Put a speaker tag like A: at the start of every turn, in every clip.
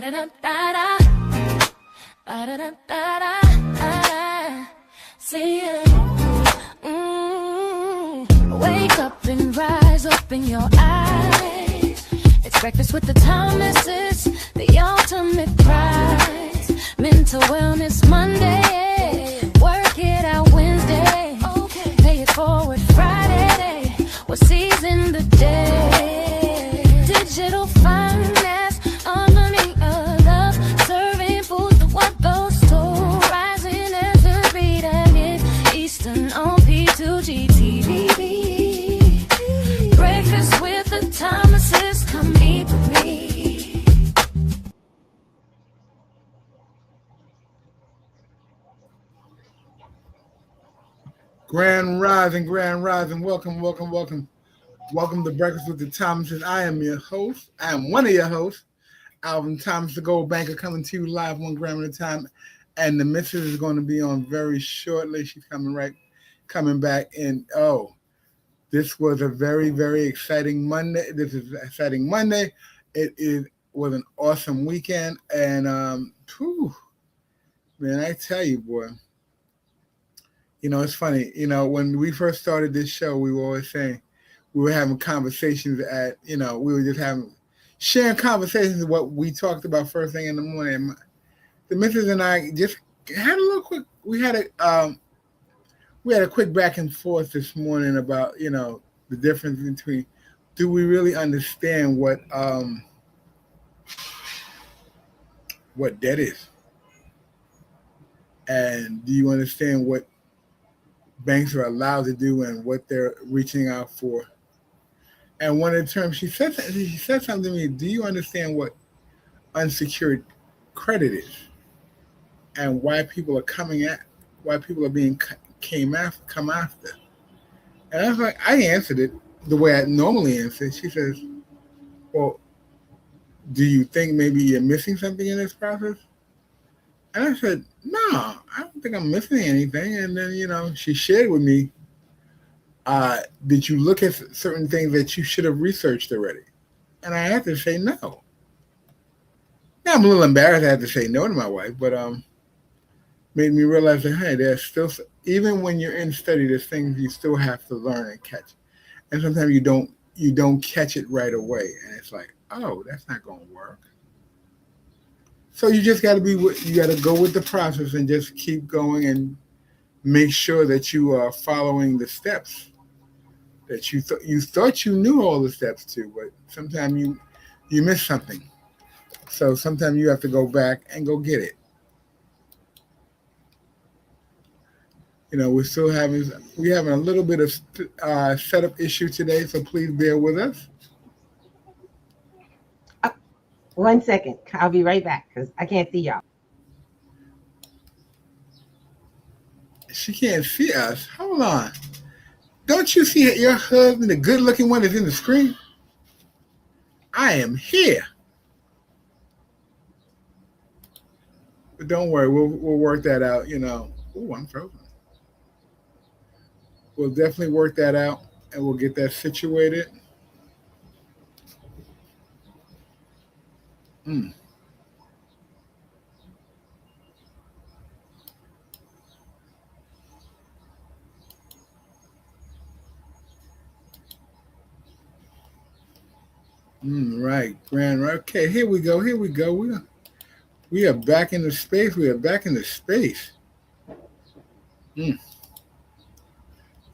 A: See ya. Wake up and rise, open your eyes. It's breakfast with the Thomases, the ultimate prize. Mental Wellness Monday, work it out Wednesday. Okay. Pay it forward Friday, we're seizing the day. Digital finance, harmony of love, serving food for what those store. Rising as the beat and it Eastern on P2GTV. Breakfast with the Thomases, come eat with me.
B: Grand Rising, welcome to Breakfast with the Thomases. I am your host. I am one of your hosts, Alvin Thomas, the Gold Banker, coming to you live 1 gram at a time. And the missus is going to be on very shortly. She's coming back. And this was a very, very exciting Monday. This is an exciting Monday. Was an awesome weekend. And man, I tell you, boy. It's funny. When we first started this show, we were always saying we were having conversations we were just sharing conversations of what we talked about first thing in the morning. The missus and I just had a little quick. We had a quick back and forth this morning about the difference between, do we really understand what debt is, and do you understand what banks are allowed to do and what they're reaching out for? And one of the terms she said something to me. Do you understand what unsecured credit is, and why people are being come after? And I was like, I answered it the way I normally answer. She says, "Well, do you think maybe you're missing something in this process?" And I said, "No, I don't think I'm missing anything." And then, she shared with me, did you look at certain things that you should have researched already? And I had to say no. Now, I'm a little embarrassed I had to say no to my wife, but made me realize that, hey, there's still, even when you're in study, there's things you still have to learn and catch. And sometimes you don't catch it right away. And it's like, oh, that's not going to work. So you just got to you got to go with the process and just keep going and make sure that you are following the steps that you thought you knew all the steps to, but sometimes you miss something. So sometimes you have to go back and go get it. We're having a little bit of setup issue today, so please bear with us.
C: 1 second. I'll be right back because I can't see y'all.
B: She can't see us. Hold on. Don't you see your husband, the good-looking one, is in the screen? I am here. But don't worry, we'll work that out. Oh, I'm frozen. We'll definitely work that out, and we'll get that situated. Right, grand. Okay, here we go. We are back in the space.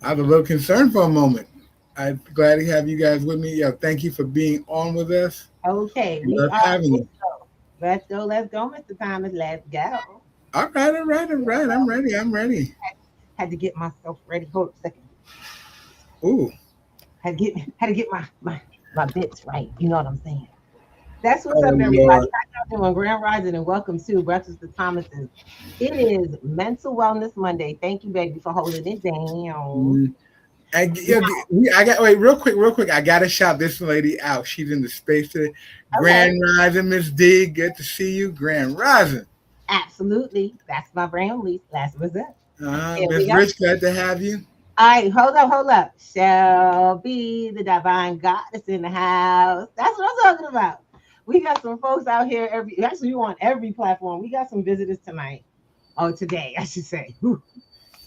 B: I was a little concerned for a moment. I'm glad to have you guys with me. Thank you for being on with us.
C: Okay, Let's go, Mr. Thomas. Let's go.
B: All right. I'm ready.
C: Had to get myself ready. Hold on a second.
B: Ooh.
C: Had to get my bits right. You know what I'm saying? That's what's up, everybody. How y'all doing? Grand Rising and welcome to Breakfast with Thomases. It is Mental Wellness Monday. Thank you, baby, for holding it down.
B: Real quick. I gotta shout this lady out. She's in the space today. Okay. Grand Rising, Miss D. Good to see you. Grand Rising.
C: Absolutely. That's my brand lease. That's what's up.
B: Miss Rich, glad to have you.
C: All right, hold up. Shall be the divine goddess in the house. That's what I'm talking about. We got some folks out here actually on every platform. We got some visitors tonight. Oh, today, I should say. Whew.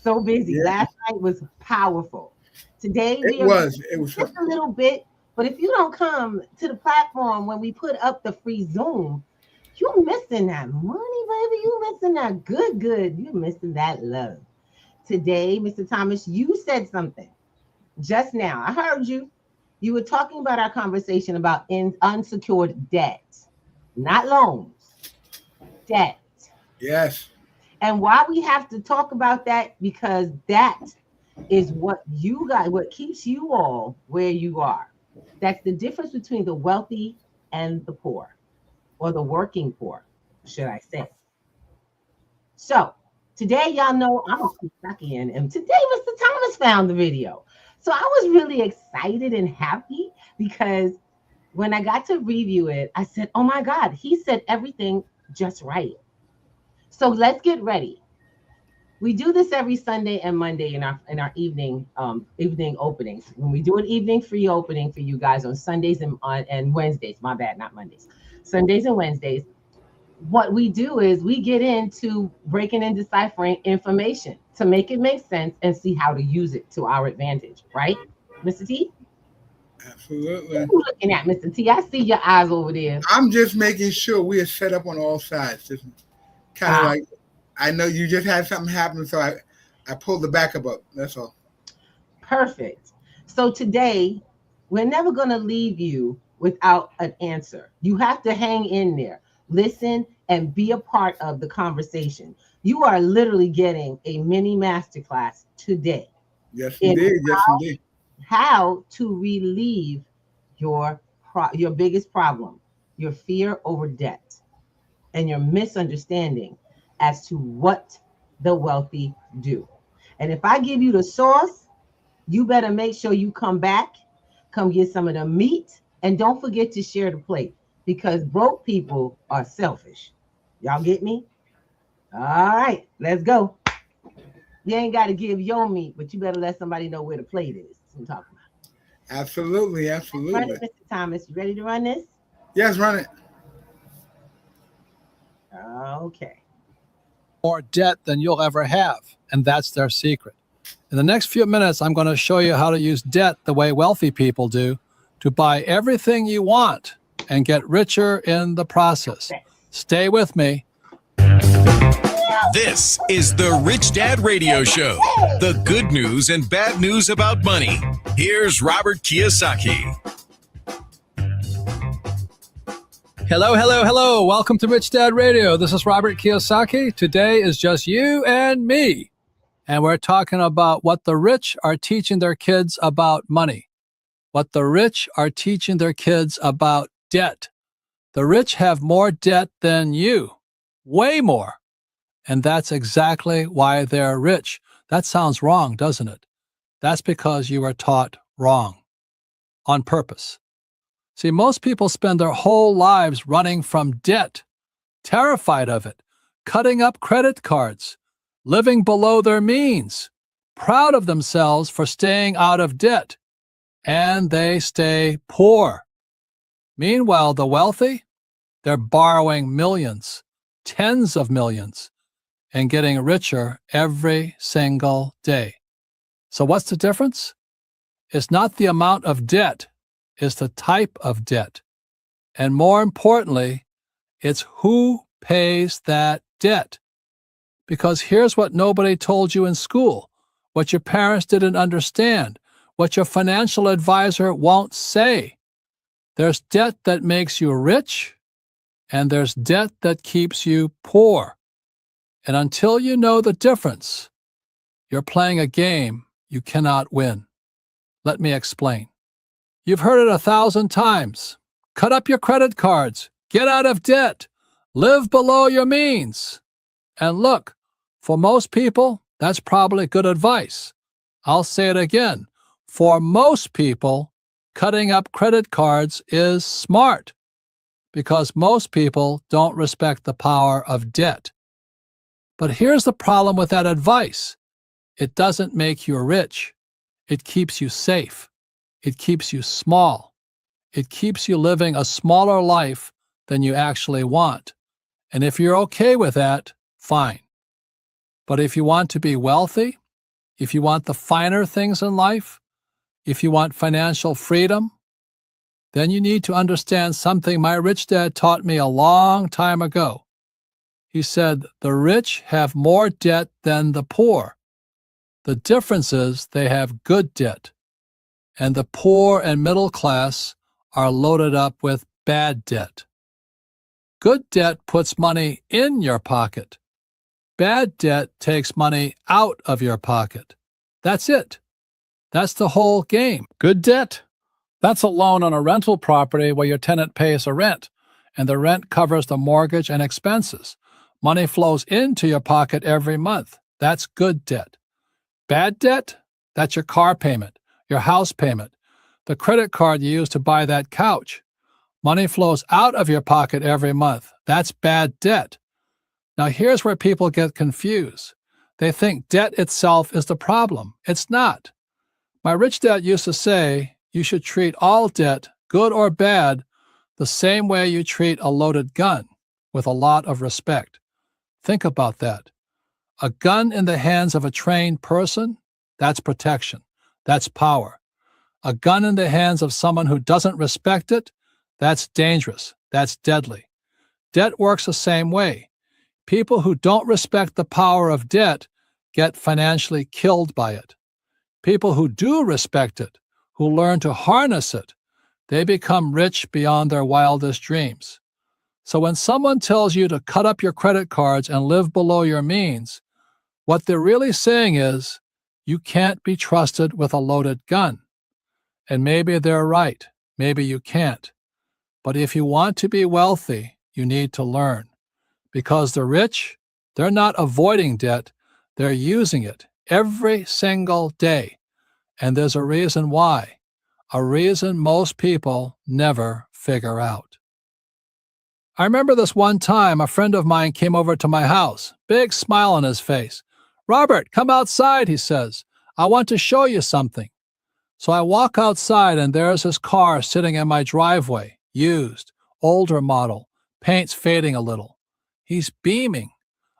C: So busy.
B: Yeah.
C: Last night was powerful. Today
B: It was
C: just a little bit, but if you don't come to the platform when we put up the free Zoom, you missing that money, baby. You missing that good. You missing that love. Today, Mr. Thomas, you said something just now. I heard you. You were talking about our conversation about unsecured debt, not loans, debt.
B: Yes.
C: And why we have to talk about that, because that is what keeps you all where you are. That's the difference between the wealthy and the poor, or the working poor, should I say. So today, y'all know I'm a Kentuckian, and today Mr. Thomas found the video. So I was really excited and happy because when I got to review it, I said, oh my God, he said everything just right. So let's get ready. We do this every Sunday and Monday in our evening openings. When we do an evening free opening for you guys on Sundays and Wednesdays, my bad, not Mondays, Sundays and Wednesdays, what we do is we get into breaking and deciphering information to make it make sense and see how to use it to our advantage, right, Mr. T?
B: Absolutely.
C: What are you looking at, Mr. T? I see your eyes over there.
B: I'm just making sure we are set up on all sides. Just kind of like, I know you just had something happen, so I pulled the backup up. That's all.
C: Perfect. So today, we're never going to leave you without an answer. You have to hang in there, listen, and be a part of the conversation. You are literally getting a mini masterclass today.
B: Yes, indeed. Yes, indeed.
C: How to relieve your biggest problem, your fear over debt, and your misunderstanding as to what the wealthy do. And if I give you the sauce, you better make sure you come back, come get some of the meat, and don't forget to share the plate, because broke people are selfish. Y'all get me? All right, let's go. You ain't got to give your meat, but you better let somebody know where the plate is. That's what I'm talking about.
B: Absolutely, absolutely.
C: Run it, Mr. Thomas. You ready to run this?
B: Yes, run it.
C: Okay.
D: More debt than you'll ever have, and that's their secret. In the next few minutes, I'm going to show you how to use debt the way wealthy people do to buy everything you want and get richer in the process. Stay with me.
E: This is the Rich Dad Radio Show. The good news and bad news about money. Here's Robert Kiyosaki.
D: Hello. Welcome to Rich Dad Radio. This is Robert Kiyosaki. Today is just you and me. And we're talking about what the rich are teaching their kids about money. What the rich are teaching their kids about debt. The rich have more debt than you. Way more. And that's exactly why they're rich. That sounds wrong, doesn't it? That's because you were taught wrong. On purpose. See, most people spend their whole lives running from debt, terrified of it, cutting up credit cards, living below their means, proud of themselves for staying out of debt, and they stay poor. Meanwhile, the wealthy, they're borrowing millions, tens of millions, and getting richer every single day. So what's the difference? It's not the amount of debt, it's the type of debt. And more importantly, it's who pays that debt. Because here's what nobody told you in school, what your parents didn't understand, what your financial advisor won't say. There's debt that makes you rich, and there's debt that keeps you poor. And until you know the difference, you're playing a game you cannot win. Let me explain. You've heard it 1,000 times. Cut up your credit cards. Get out of debt. Live below your means. And look, for most people, that's probably good advice. I'll say it again. For most people, cutting up credit cards is smart because most people don't respect the power of debt. But here's the problem with that advice. It doesn't make you rich. It keeps you safe. It keeps you small. It keeps you living a smaller life than you actually want. And if you're okay with that, fine. But if you want to be wealthy, if you want the finer things in life, if you want financial freedom, then you need to understand something my rich dad taught me a long time ago. He said, the rich have more debt than the poor. The difference is they have good debt, and the poor and middle class are loaded up with bad debt. Good debt puts money in your pocket. Bad debt takes money out of your pocket. That's it. That's the whole game. Good debt. That's a loan on a rental property where your tenant pays a rent, and the rent covers the mortgage and expenses. Money flows into your pocket every month. That's good debt. Bad debt? That's your car payment, your house payment, the credit card you use to buy that couch. Money flows out of your pocket every month. That's bad debt. Now here's where people get confused. They think debt itself is the problem. It's not. My rich dad used to say you should treat all debt, good or bad, the same way you treat a loaded gun, with a lot of respect. Think about that. A gun in the hands of a trained person, that's protection. That's power. A gun in the hands of someone who doesn't respect it, that's dangerous. That's deadly. Debt works the same way. People who don't respect the power of debt get financially killed by it. People who do respect it, who learn to harness it, they become rich beyond their wildest dreams. So when someone tells you to cut up your credit cards and live below your means, what they're really saying is, you can't be trusted with a loaded gun. And maybe they're right. Maybe you can't. But if you want to be wealthy, you need to learn. Because the rich, they're not avoiding debt, they're using it every single day. And there's a reason why. A reason most people never figure out. I remember this one time a friend of mine came over to my house, big smile on his face. "Robert, come outside," he says. "I want to show you something." So I walk outside and there's his car sitting in my driveway, used, older model, paint's fading a little. He's beaming.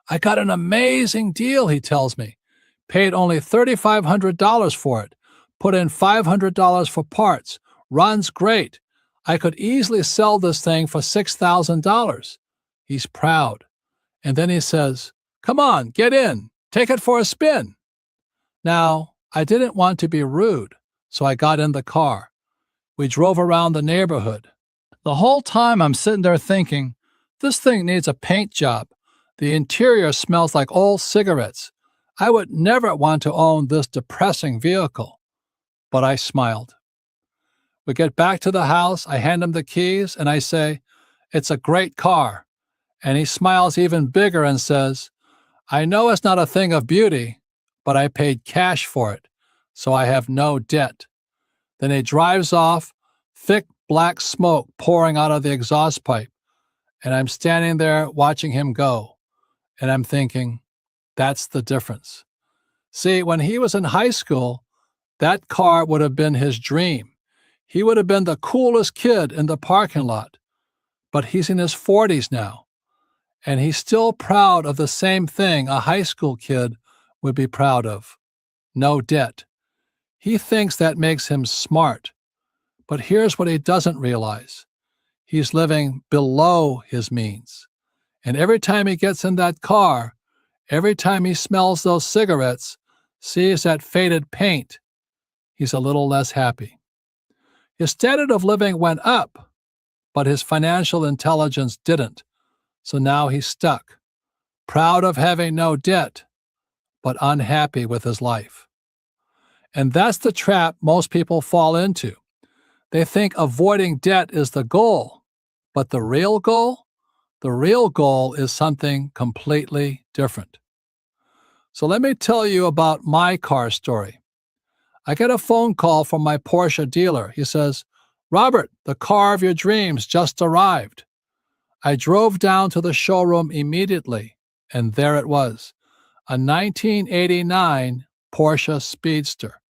D: "I got an amazing deal," he tells me. "Paid only $3,500 for it. Put in $500 for parts. Runs great. I could easily sell this thing for $6,000. He's proud. And then he says, "Come on, get in. Take it for a spin." Now, I didn't want to be rude, so I got in the car. We drove around the neighborhood. The whole time I'm sitting there thinking, this thing needs a paint job. The interior smells like old cigarettes. I would never want to own this depressing vehicle. But I smiled. We get back to the house, I hand him the keys, and I say, "It's a great car." And he smiles even bigger and says, "I know it's not a thing of beauty, but I paid cash for it, so I have no debt." Then he drives off, thick black smoke pouring out of the exhaust pipe, and I'm standing there watching him go, and I'm thinking, that's the difference. See, when he was in high school, that car would have been his dream. He would have been the coolest kid in the parking lot. But he's in his 40s now, and he's still proud of the same thing a high school kid would be proud of. No debt. He thinks that makes him smart. But here's what he doesn't realize. He's living below his means. And every time he gets in that car, every time he smells those cigarettes, sees that faded paint, he's a little less happy. His standard of living went up, but his financial intelligence didn't. So now he's stuck, proud of having no debt, but unhappy with his life. And that's the trap most people fall into. They think avoiding debt is the goal, but the real goal is something completely different. So let me tell you about my car story. I get a phone call from my Porsche dealer. He says, "Robert, the car of your dreams just arrived." I drove down to the showroom immediately, and there it was, a 1989 Porsche Speedster.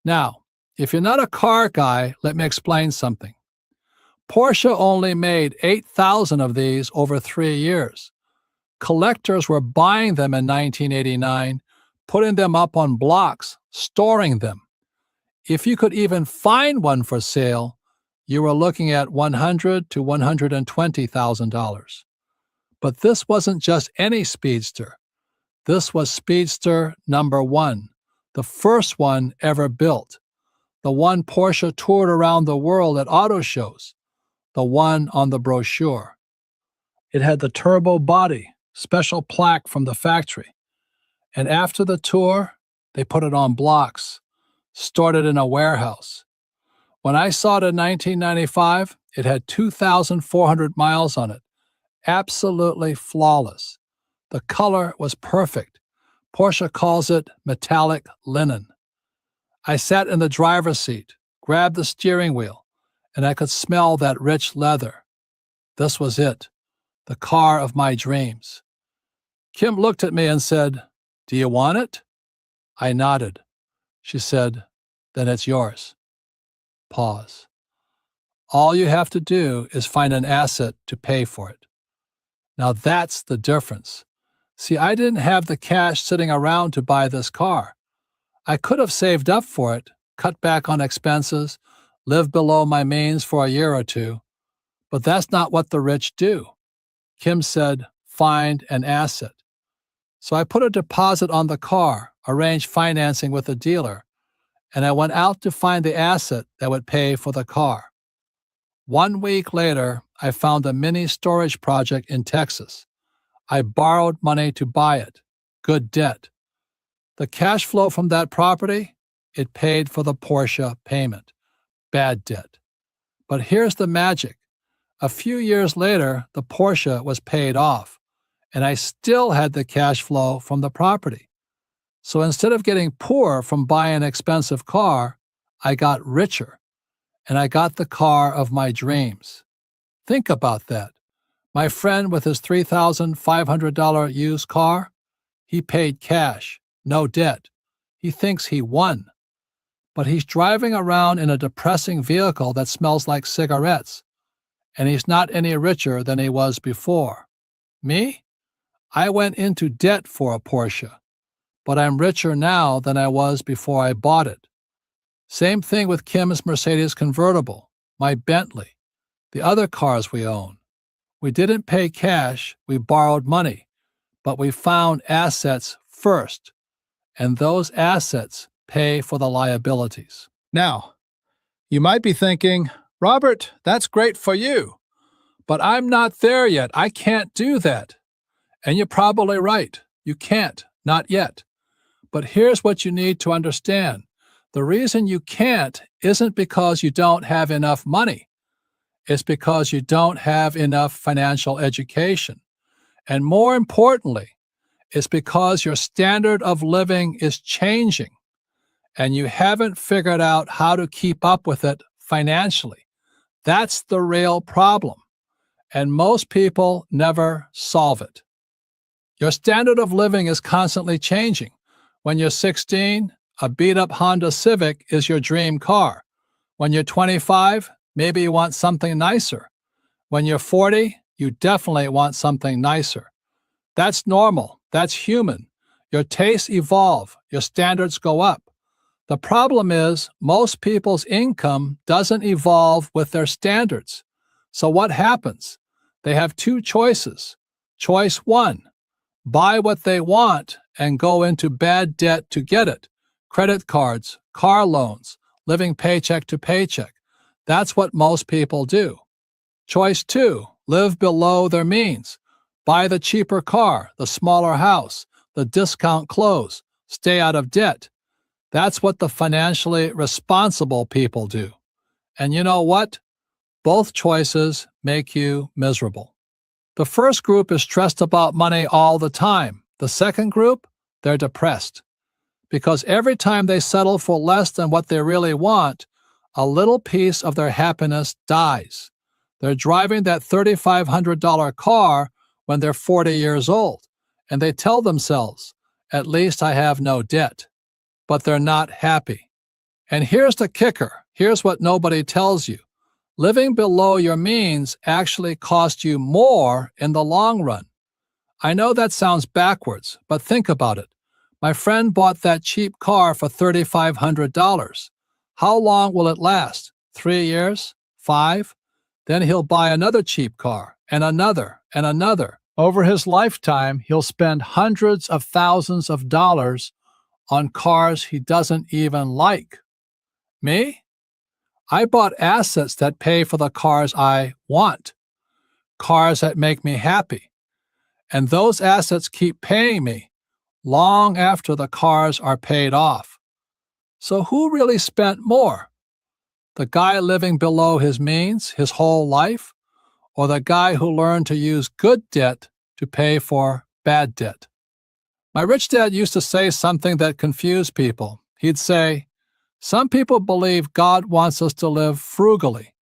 D: Now, if you're not a car guy, let me explain something. Porsche only made 8,000 of these over 3 years. Collectors were buying them in 1989, putting them up on blocks, storing them. If you could even find one for sale, you were looking at $100,000 to $120,000. But this wasn't just any Speedster. This was Speedster number 1, the first one ever built, the one Porsche toured around the world at auto shows, the one on the brochure. It had the turbo body, special plaque from the factory. And after the tour, they put it on blocks, stored it in a warehouse. When I saw it in 1995, it had 2,400 miles on it, absolutely flawless. The color was perfect. Porsche calls it metallic linen. I sat in the driver's seat, grabbed the steering wheel, and I could smell that rich leather. This was it, the car of my dreams. Kim looked at me and said, "Do you want it?" I nodded. She said, "Then it's yours." Pause. All you have to do is find an asset to pay for it. Now that's the difference. See, I didn't have the cash sitting around to buy this car. I could have saved up for it, cut back on expenses, lived below my means for a year or two, but that's not what the rich do. Kim said, find an asset. So I put a deposit on the car, arranged financing with a dealer, and I went out to find the asset that would pay for the car. 1 week later, I found a mini storage project in Texas. I borrowed money to buy it. Good debt. The cash flow from that property, it paid for the Porsche payment. Bad debt. But here's the magic. A few years later, the Porsche was paid off, and I still had the cash flow from the property. So instead of getting poor from buying an expensive car, I got richer, and I got the car of my dreams. Think about that. My friend with his $3,500 used car, he paid cash, no debt. He thinks he won. But he's driving around in a depressing vehicle that smells like cigarettes, and he's not any richer than he was before. Me? I went into debt for a Porsche, but I'm richer now than I was before I bought it. Same thing with Kim's Mercedes convertible, my Bentley, the other cars we own. We didn't pay cash, we borrowed money, but we found assets first, and those assets pay for the liabilities. Now, you might be thinking, Robert, that's great for you, but I'm not there yet. I can't do that. And you're probably right. You can't, not yet. But here's what you need to understand. The reason you can't isn't because you don't have enough money. It's because you don't have enough financial education. And more importantly, it's because your standard of living is changing, and you haven't figured out how to keep up with it financially. That's the real problem, and most people never solve it. Your standard of living is constantly changing. When you're 16, a beat-up Honda Civic is your dream car. When you're 25, maybe you want something nicer. When you're 40, you definitely want something nicer. That's normal. That's human. Your tastes evolve. Your standards go up. The problem is most people's income doesn't evolve with their standards. So what happens? They have two choices. Choice one, buy what they want and go into bad debt to get it. Credit cards, car loans, living paycheck to paycheck. That's what most people do. Choice two, live below their means. Buy the cheaper car, the smaller house, the discount clothes, stay out of debt. That's what the financially responsible people do. And you know what? Both choices make you miserable. The first group is stressed about money all the time. The second group, they're depressed. Because every time they settle for less than what they really want, a little piece of their happiness dies. They're driving that $3,500 car when they're 40 years old, and they tell themselves, at least I have no debt. But they're not happy. And here's the kicker. Here's what nobody tells you. Living below your means actually costs you more in the long run. I know that sounds backwards, but think about it. My friend bought that cheap car for $3,500. How long will it last? 3 years? 5? Then he'll buy another cheap car, and another, and another. Over his lifetime, he'll spend hundreds of thousands of dollars on cars he doesn't even like. Me? I bought assets that pay for the cars I want, cars that make me happy. And those assets keep paying me long after the cars are paid off. So who really spent more? The guy living below his means his whole life, or the guy who learned to use good debt to pay for bad debt? My rich dad used to say something that confused people. He'd say, some people believe God wants us to live frugally,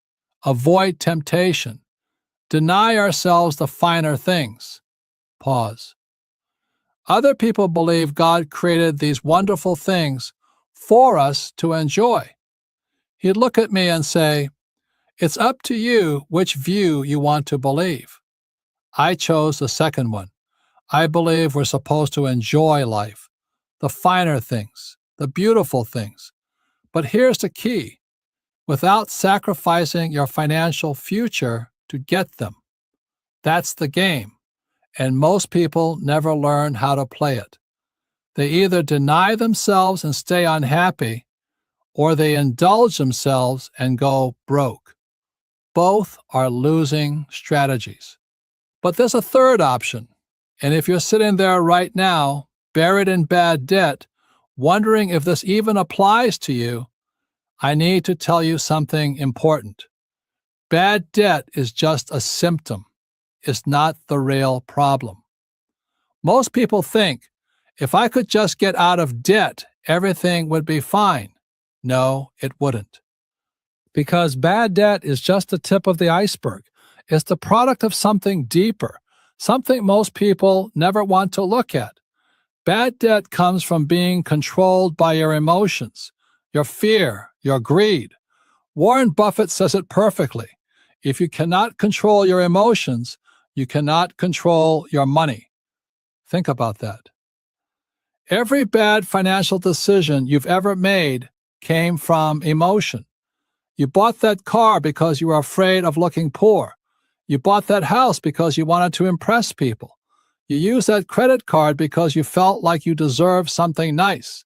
D: avoid temptation, deny ourselves the finer things. Pause. Other people believe God created these wonderful things for us to enjoy. He'd look at me and say, it's up to you which view you want to believe. I chose the second one. I believe we're supposed to enjoy life, the finer things, the beautiful things. But here's the key: without sacrificing your financial future to get them. That's the game, and most people never learn how to play it. They either deny themselves and stay unhappy, or they indulge themselves and go broke. Both are losing strategies. But there's a third option, and if you're sitting there right now, buried in bad debt, wondering if this even applies to you, I need to tell you something important. Bad debt is just a symptom. It's not the real problem. Most people think, if I could just get out of debt, everything would be fine. No, it wouldn't. Because bad debt is just the tip of the iceberg. It's the product of something deeper, something most people never want to look at. Bad debt comes from being controlled by your emotions, your fear, your greed. Warren Buffett says it perfectly. If you cannot control your emotions, you cannot control your money. Think about that. Every bad financial decision you've ever made came from emotion. You bought that car because you were afraid of looking poor. You bought that house because you wanted to impress people. You used that credit card because you felt like you deserved something nice.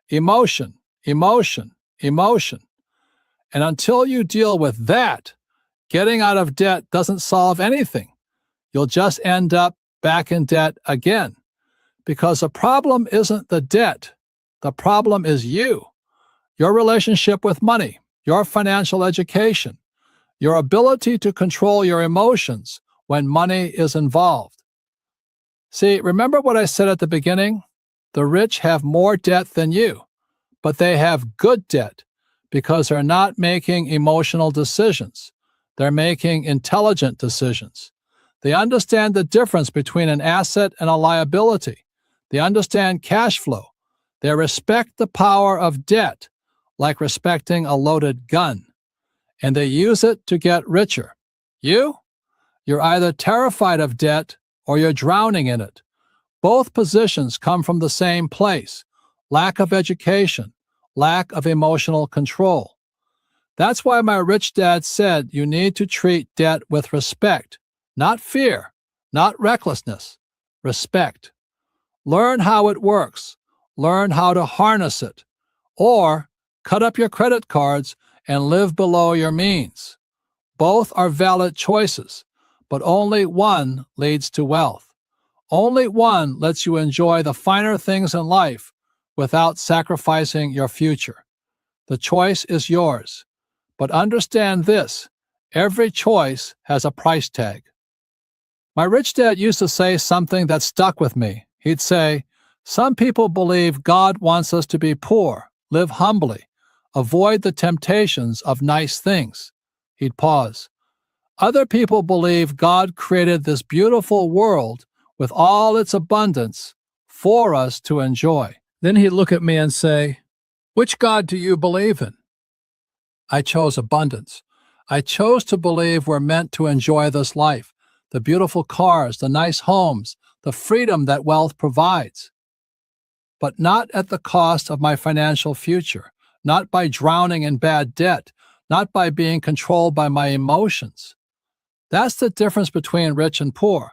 D: Emotion, emotion, emotion. And until you deal with that, getting out of debt doesn't solve anything. You'll just end up back in debt again. Because the problem isn't the debt. The problem is you, your relationship with money, your financial education, your ability to control your emotions when money is involved. See, remember what I said at the beginning? The rich have more debt than you, but they have good debt because they're not making emotional decisions. They're making intelligent decisions. They understand the difference between an asset and a liability. They understand cash flow. They respect the power of debt, like respecting a loaded gun. And they use it to get richer. You're either terrified of debt or you're drowning in it. Both positions come from the same place: lack of education, lack of emotional control. That's why my rich dad said you need to treat debt with respect, not fear, not recklessness, respect. Learn how it works, learn how to harness it, or cut up your credit cards and live below your means. Both are valid choices, but only one leads to wealth. Only one lets you enjoy the finer things in life without sacrificing your future. The choice is yours. But understand this: every choice has a price tag. My rich dad used to say something that stuck with me. He'd say, some people believe God wants us to be poor, live humbly, avoid the temptations of nice things. He'd pause. Other people believe God created this beautiful world with all its abundance for us to enjoy. Then he'd look at me and say, which God do you believe in? I chose abundance. I chose to believe we're meant to enjoy this life, the beautiful cars, the nice homes, the freedom that wealth provides. But not at the cost of my financial future, not by drowning in bad debt, not by being controlled by my emotions. That's the difference between rich and poor.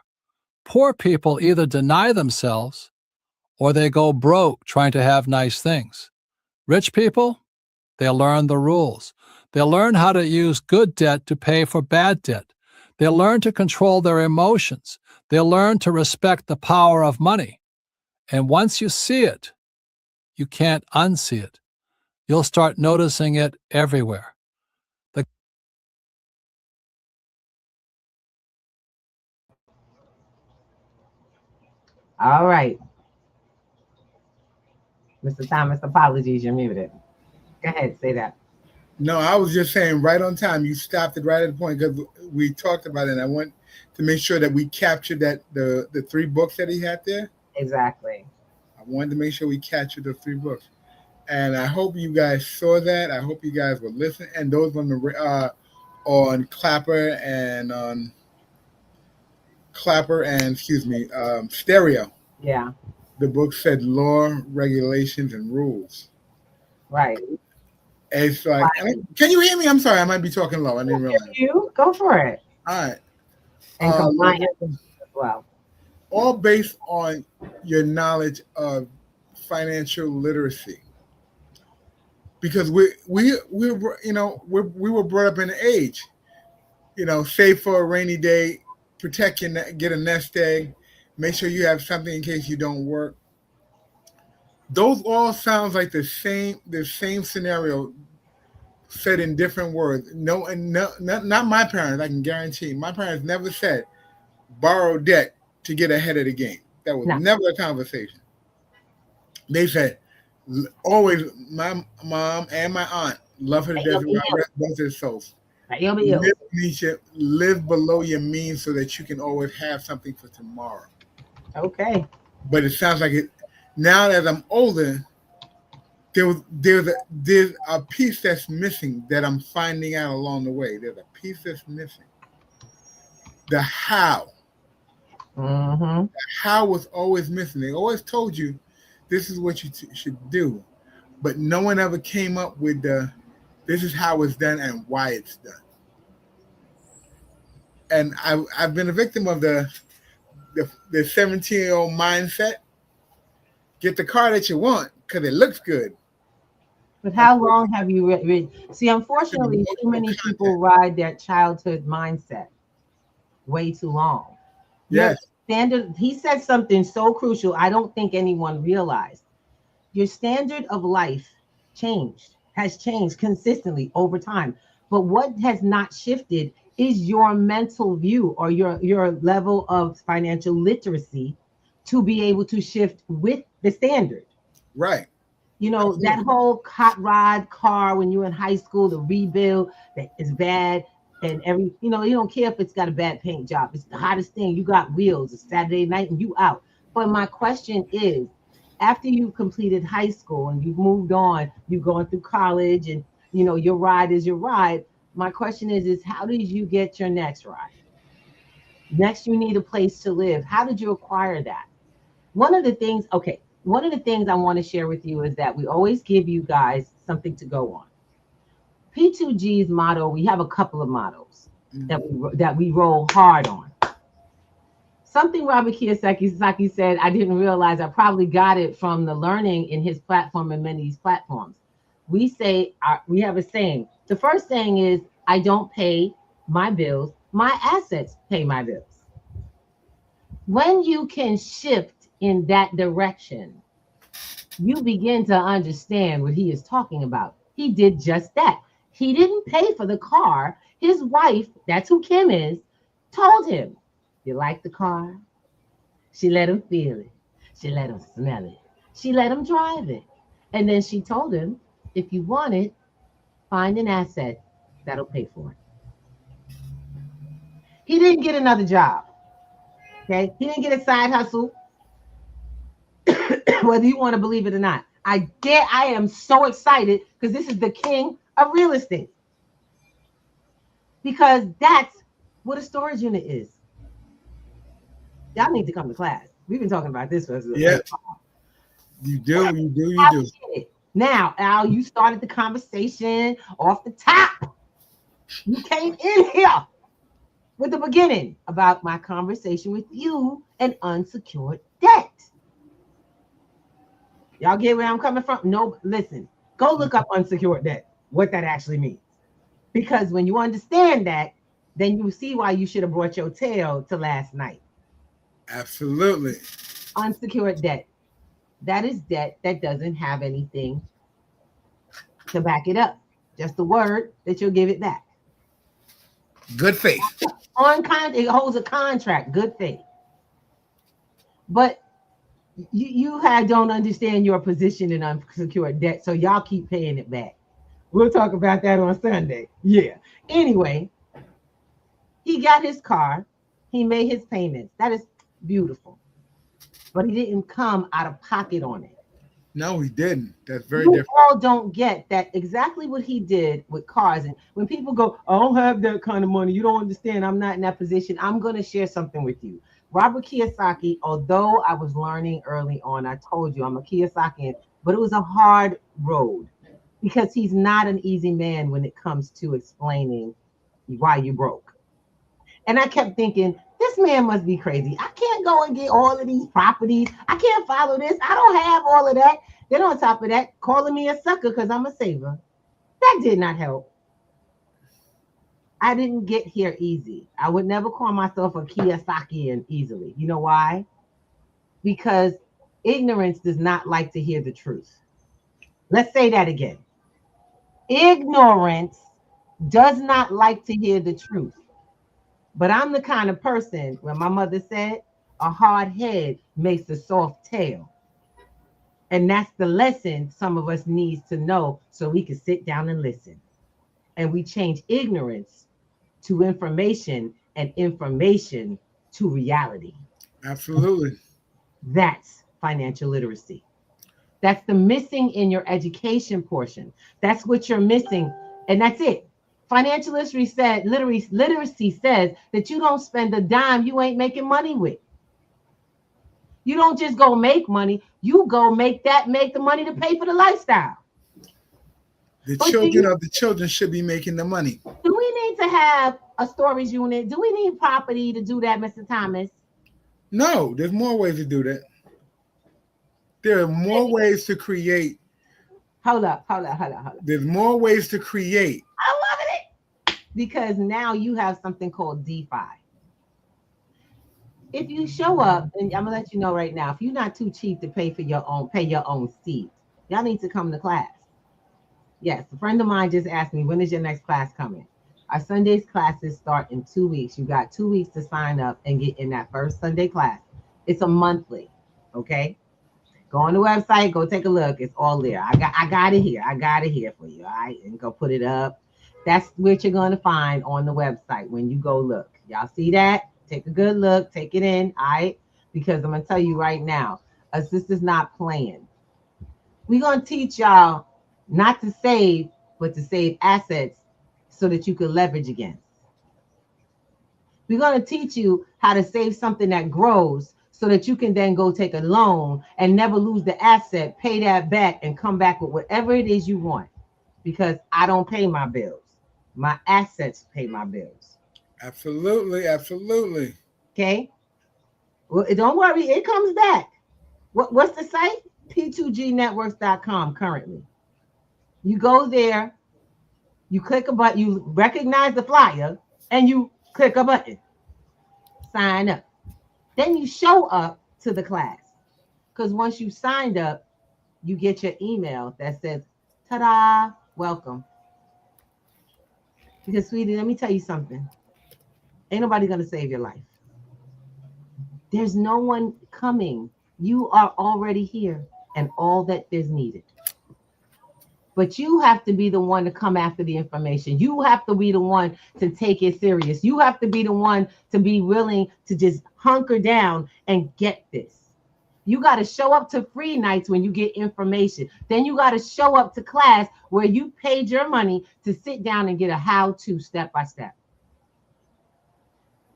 D: Poor people either deny themselves or they go broke trying to have nice things. Rich people, they learn the rules. They'll learn how to use good debt to pay for bad debt. They'll learn to control their emotions. They'll learn to respect the power of money. And once you see it, you can't unsee it. You'll start noticing it everywhere.
C: All right. Mr. Thomas, apologies, you're muted. Go ahead, say that.
B: No, I was just saying right on time. You stopped it right at the point because we talked about it. And I want to make sure that we captured that the 3 books that he had there.
C: Exactly.
B: I wanted to make sure we captured the 3 books. And I hope you guys saw that. I hope you guys were listening. And those on the on Clapper and Stereo.
C: Yeah.
B: The book said law, regulations, and rules.
C: Right.
B: It's like, can you hear me? I'm sorry, I might be talking low. I didn't realize.
C: You go for it.
B: All right.
C: And compliance as well.
B: All based on your knowledge of financial literacy. Because we were brought up in an age, save for a rainy day, protect get a nest egg, make sure you have something in case you don't work. Those all sounds like the same scenario said in different words. No, not my parents. I can guarantee my parents never said borrow debt to get ahead of the game. That was never a conversation. They said always. My mom and my aunt love her to death. Both of their souls. Live below your means so that you can always have something for tomorrow.
C: Okay.
B: But it sounds like it. Now that I'm older, there's a piece that's missing that I'm finding out along the way. There's a piece that's missing. The how.
C: Mm-hmm.
B: The how was always missing. They always told you this is what you should do, but no one ever came up with this is how it's done and why it's done. And I've been a victim of the 17-year-old mindset. Get the car that you want because it looks good.
C: But how long have you read? See, unfortunately, too many people ride their childhood mindset way too long.
B: Yes.
C: Standard. He said something so crucial. I don't think anyone realized. Your standard of life has changed consistently over time. But what has not shifted is your mental view or your level of financial literacy to be able to shift with the standard.
B: Right.
C: That whole hot rod car when you're in high school, the rebuild that is bad. And you don't care if it's got a bad paint job. It's the hottest thing. You got wheels. It's Saturday night and you out. But my question is, after you completed high school and you've moved on, you're going through college and, your ride is your ride. My question is how did you get your next ride? Next, you need a place to live. How did you acquire that? One of the things I want to share with you is that we always give you guys something to go on. P2G's motto, we have a couple of mottos that we roll hard on. Something Robert Kiyosaki said, I didn't realize, I probably got it from the learning in his platform and many of these platforms. We have a saying. The first saying is, I don't pay my bills, my assets pay my bills. When you can shift in that direction, you begin to understand what he is talking about. He did just that. He didn't pay for the car. His wife, that's who Kim is, told him, you like the car? She let him feel it. She let him smell it. She let him drive it. And then she told him, if you want it, find an asset that'll pay for it. He didn't get another job. Okay? He didn't get a side hustle. Whether you want to believe it or not. I am so excited because this is the king of real estate. because that's what a storage unit is. Y'all need to come to class. We've been talking about this for
B: Yeah. You do.
C: Now, Al, you started the conversation off the top. You came in here with the beginning about my conversation with you and unsecured debt. Y'all get where I'm coming from? No, listen, go look up unsecured debt, what that actually means. Because when you understand that, then you see why you should have brought your tail to last night.
B: Absolutely.
C: Unsecured debt. That is debt that doesn't have anything to back it up. Just the word that you'll give it back.
B: Good faith.
C: It holds a contract, good faith. But you don't understand your position in unsecured debt, so y'all keep paying it back. We'll talk about that on Sunday. Yeah. Anyway, he got his car. He made his payments. That is beautiful. But he didn't come out of pocket on it.
B: No, he didn't. That's very
C: You
B: different.
C: all don't get that exactly what he did with cars. And when people go, I don't have that kind of money, you don't understand. I'm not in that position. I'm going to share something with you. Robert Kiyosaki, although I was learning early on, I told you I'm a Kiyosakian, but it was a hard road because he's not an easy man when it comes to explaining why you broke. And I kept thinking, this man must be crazy. I can't go and get all of these properties. I can't follow this. I don't have all of that. Then on top of that, calling me a sucker because I'm a saver. That did not help. I didn't get here easy. I would never call myself a Kiyosakian easily. You know why? Because ignorance does not like to hear the truth. Let's say that again. Ignorance does not like to hear the truth. But I'm the kind of person, when my mother said, a hard head makes a soft tail. And that's the lesson some of us need to know so we can sit down and listen. And we change ignorance to information and information to reality.
B: Absolutely.
C: That's financial literacy. That's the missing in your education portion. That's what you're missing. And that's it. Financial literacy says that you don't spend a dime you ain't making money with. You don't just go make money. You go make the money to pay for the lifestyle.
B: The children of the children should be making the money.
C: Do we need to have a storage unit? Do we need property to do that, Mr. Thomas?
B: No, there's more ways to do that. There are more ways to create.
C: Hold up.
B: There's more ways to create.
C: I love it. Because now you have something called D.F.L. If you show up, and I'm gonna let you know right now, if you're not too cheap to pay your own seat, y'all need to come to class. Yes, a friend of mine just asked me, when is your next class coming? Our Sundays classes start in 2 weeks. You got 2 weeks to sign up and get in that first Sunday class. It's a monthly, okay? Go on the website, go take a look. It's all there. I got it here. I got it here for you. All right, and go put it up. That's what you're going to find on the website when you go look. Y'all see that? Take a good look. Take it in, all right? Because I'm going to tell you right now, a sister's not playing. We're going to teach y'all not to save, but to save assets so that you can leverage against. We're going to teach you how to save something that grows so that you can then go take a loan and never lose the asset, pay that back, and come back with whatever it is you want. Because I don't pay my bills. My assets pay my bills.
B: Absolutely, absolutely.
C: Okay? Well, don't worry, it comes back. What's the site? P2Gnetworks.com currently. You go there, you click a button, you recognize the flyer, and you click a button. Sign up. Then you show up to the class. Because once you signed up, you get your email that says, ta-da, welcome. Because, sweetie, let me tell you something. Ain't nobody going to save your life. There's no one coming. You are already here and all that is needed. But you have to be the one to come after the information. You have to be the one to take it serious. You have to be the one to be willing to just hunker down and get this. You got to show up to free nights when you get information. Then you got to show up to class where you paid your money to sit down and get a how-to step-by-step.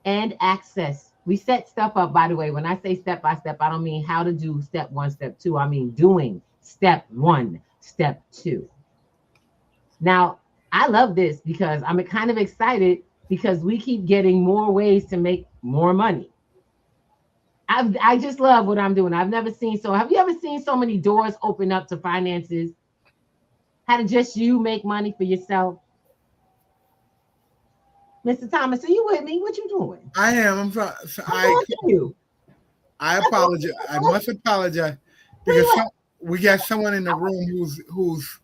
C: and access. We set stuff up, by the way. When I say step by step, I don't mean how to do step 1, step 2. I mean doing step 1, step 2. Now, I love this because I'm kind of excited because we keep getting more ways to make more money. I just love what I'm doing. I've never seen so. Have you ever seen so many doors open up to finances? How to just you make money for yourself? Mr. Thomas, are you with me? What you doing?
B: I am. I'm sorry. I apologize. I must apologize because we got someone in the room who's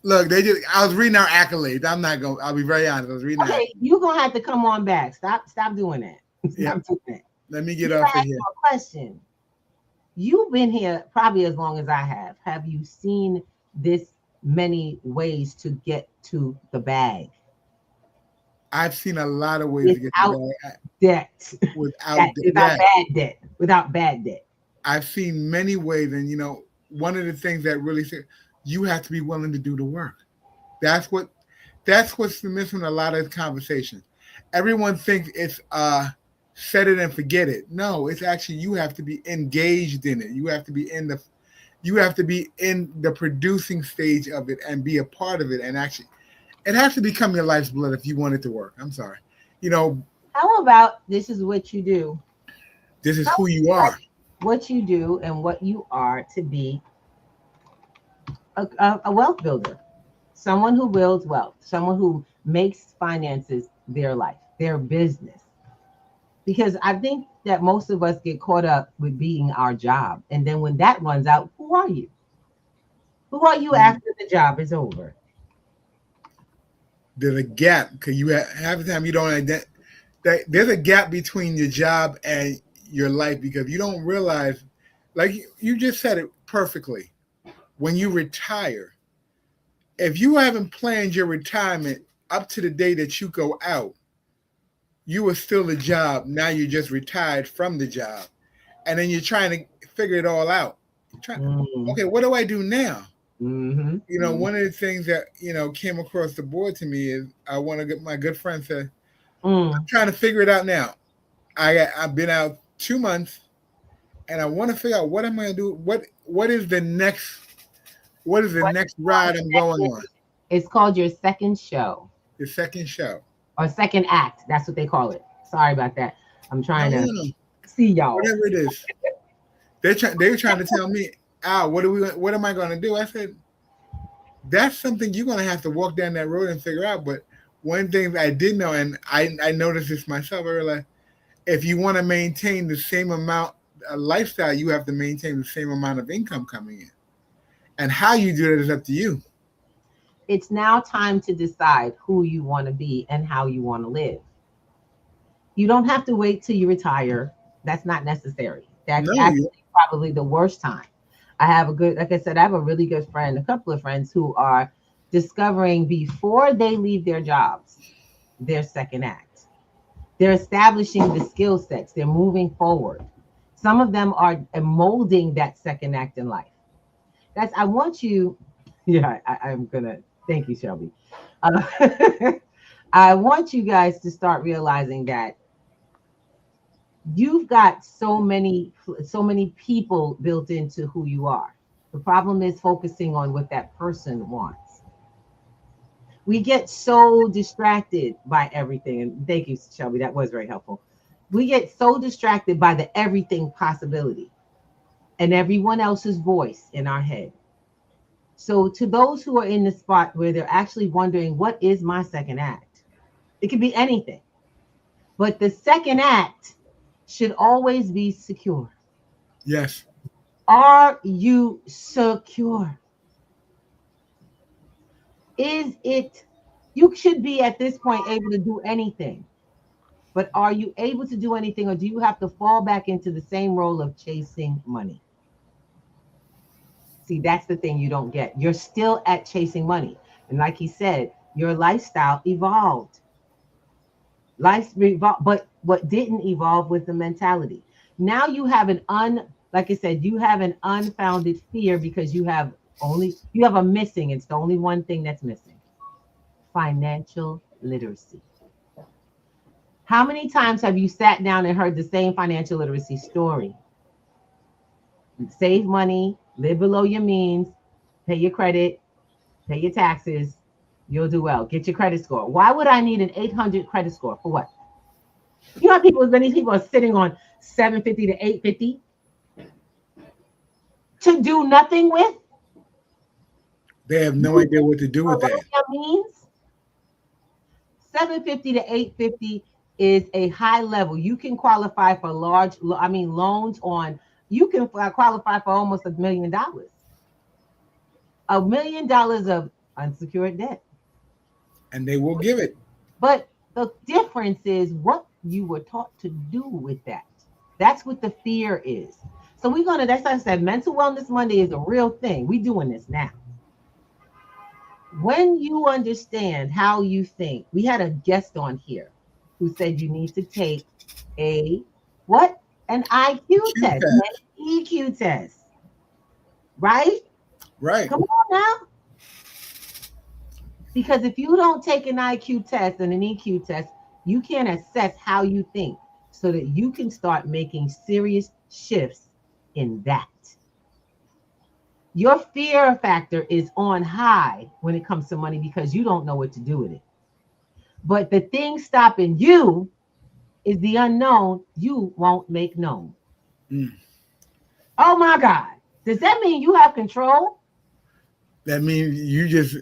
B: look. I was reading our accolades. I'm not going. I'll be very honest. I was reading.
C: Okay, you're gonna have to come on back. Stop doing that. Stop doing that.
B: Let me get off of here.
C: Question. You've been here probably as long as I have. Have you seen this many ways to get to the bag?
B: I've seen a lot of ways to get to the bag.
C: Debt.
B: Without
C: bad debt.
B: I've seen many ways, and one of the things that really said you have to be willing to do the work. That's what's missing in a lot of this conversation. Everyone thinks it's set it and forget it. No, it's actually you have to be engaged in it. You have to be in the producing stage of it and be a part of it. And actually, it has to become your life's blood if you want it to work. I'm sorry.
C: How about this is what you do?
B: This is who you are.
C: What you do and what you are to be a wealth builder. Someone who builds wealth. Someone who makes finances their life, their business. Because I think that most of us get caught up with being our job. And then when that runs out, who are you? Who are you after the job is over?
B: There's a gap because half the time you don't there's a gap between your job and your life because you don't realize, like you just said it perfectly. When you retire, if you haven't planned your retirement up to the day that you go out, you were still a job. Now you're just retired from the job. And then you're trying to figure it all out. Okay, what do I do now?
C: Mm-hmm.
B: One of the things that, came across the board to me is my good friend said, I'm trying to figure it out now. I've been out 2 months and I want to figure out what am I going to do? What is the next ride I'm going on?
C: It's called your second show.
B: Your second show.
C: Or second act. That's what they call it. Sorry about that. I'm trying to see y'all.
B: Whatever it is. They're trying to tell me, what am I going to do? I said, that's something you're going to have to walk down that road and figure out. But one thing I did know, and I noticed this myself, I realized if you want to maintain the same amount of lifestyle, you have to maintain the same amount of income coming in. And how you do that is up to you.
C: It's now time to decide who you want to be and how you want to live. You don't have to wait till you retire. That's not necessary. That's actually probably the worst time. I have a really good friend, a couple of friends who are discovering before they leave their jobs, their second act. They're establishing the skill sets. They're moving forward. Some of them are molding that second act in life. I want you, I'm going to, thank you, Shelby. I want you guys to start realizing that you've got so many people built into who you are. The problem is focusing on what that person wants. We get so distracted by everything. And thank you, Shelby. That was very helpful. We get so distracted by the everything possibility and everyone else's voice in our head. So to those who are in the spot where they're actually wondering, what is my second act? It could be anything. But the second act should always be secure.
B: Yes.
C: Are you secure? You should be at this point able to do anything. But are you able to do anything, or do you have to fall back into the same role of chasing money? See, that's the thing you don't get. You're still at chasing money. And like he said, your lifestyle evolved. But what didn't evolve was the mentality. Now you have an unfounded fear because you have a missing. It's the only one thing that's missing. Financial literacy. How many times have you sat down and heard the same financial literacy story? Save money, live below your means, pay your credit, pay your taxes, you'll do well. Get your credit score. Why would I need an 800 credit score? For what? You know how many people are sitting on 750 to 850 to do nothing with?
B: They have no idea what to do with that.
C: That means 750 to 850 is a high level. You can qualify for loans on, you can qualify for almost $1 million. $1 million of unsecured debt.
B: And they will give it.
C: But the difference is what you were taught to do with that. That's what the fear is. So that's why I said Mental Wellness Monday is a real thing. We're doing this now. When you understand how you think, we had a guest on here who said you need to take an IQ test, an EQ test, right?
B: Right.
C: Come on now. Because if you don't take an IQ test and an EQ test, you can't assess how you think so that you can start making serious shifts in that. Your fear factor is on high when it comes to money because you don't know what to do with it. But the thing stopping you is the unknown you won't make known. Oh my God. Does that mean you have control?
B: That means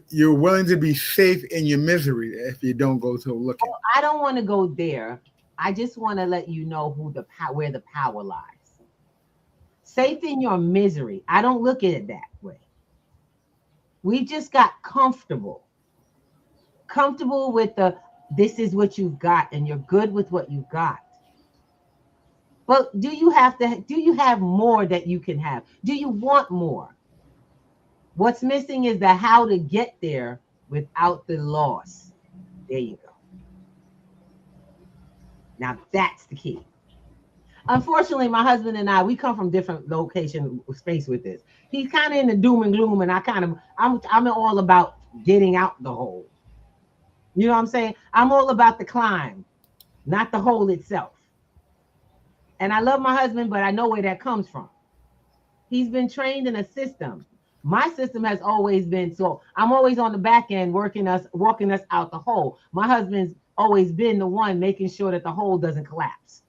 B: you're willing to be safe in your misery if you don't go to looking.
C: I don't want to go there. I just want to let you know where the power lies. Safe in your misery. I don't look at it that way. We just got comfortable with this is what you've got and you're good with what you've got. But do you have more that you can have? Do you want more? What's missing is the how to get there without the loss. There you go. Now that's the key. Unfortunately, my husband and I, we come from different location space with this. He's kind of in the doom and gloom, and I'm all about getting out the hole. You know what I'm saying? I'm all about the climb, not the hole itself. And I love my husband, but I know where that comes from. He's been trained in a system. My system has always been, so I'm always on the back end walking us out the hole. My husband's always been the one making sure that the hole doesn't collapse.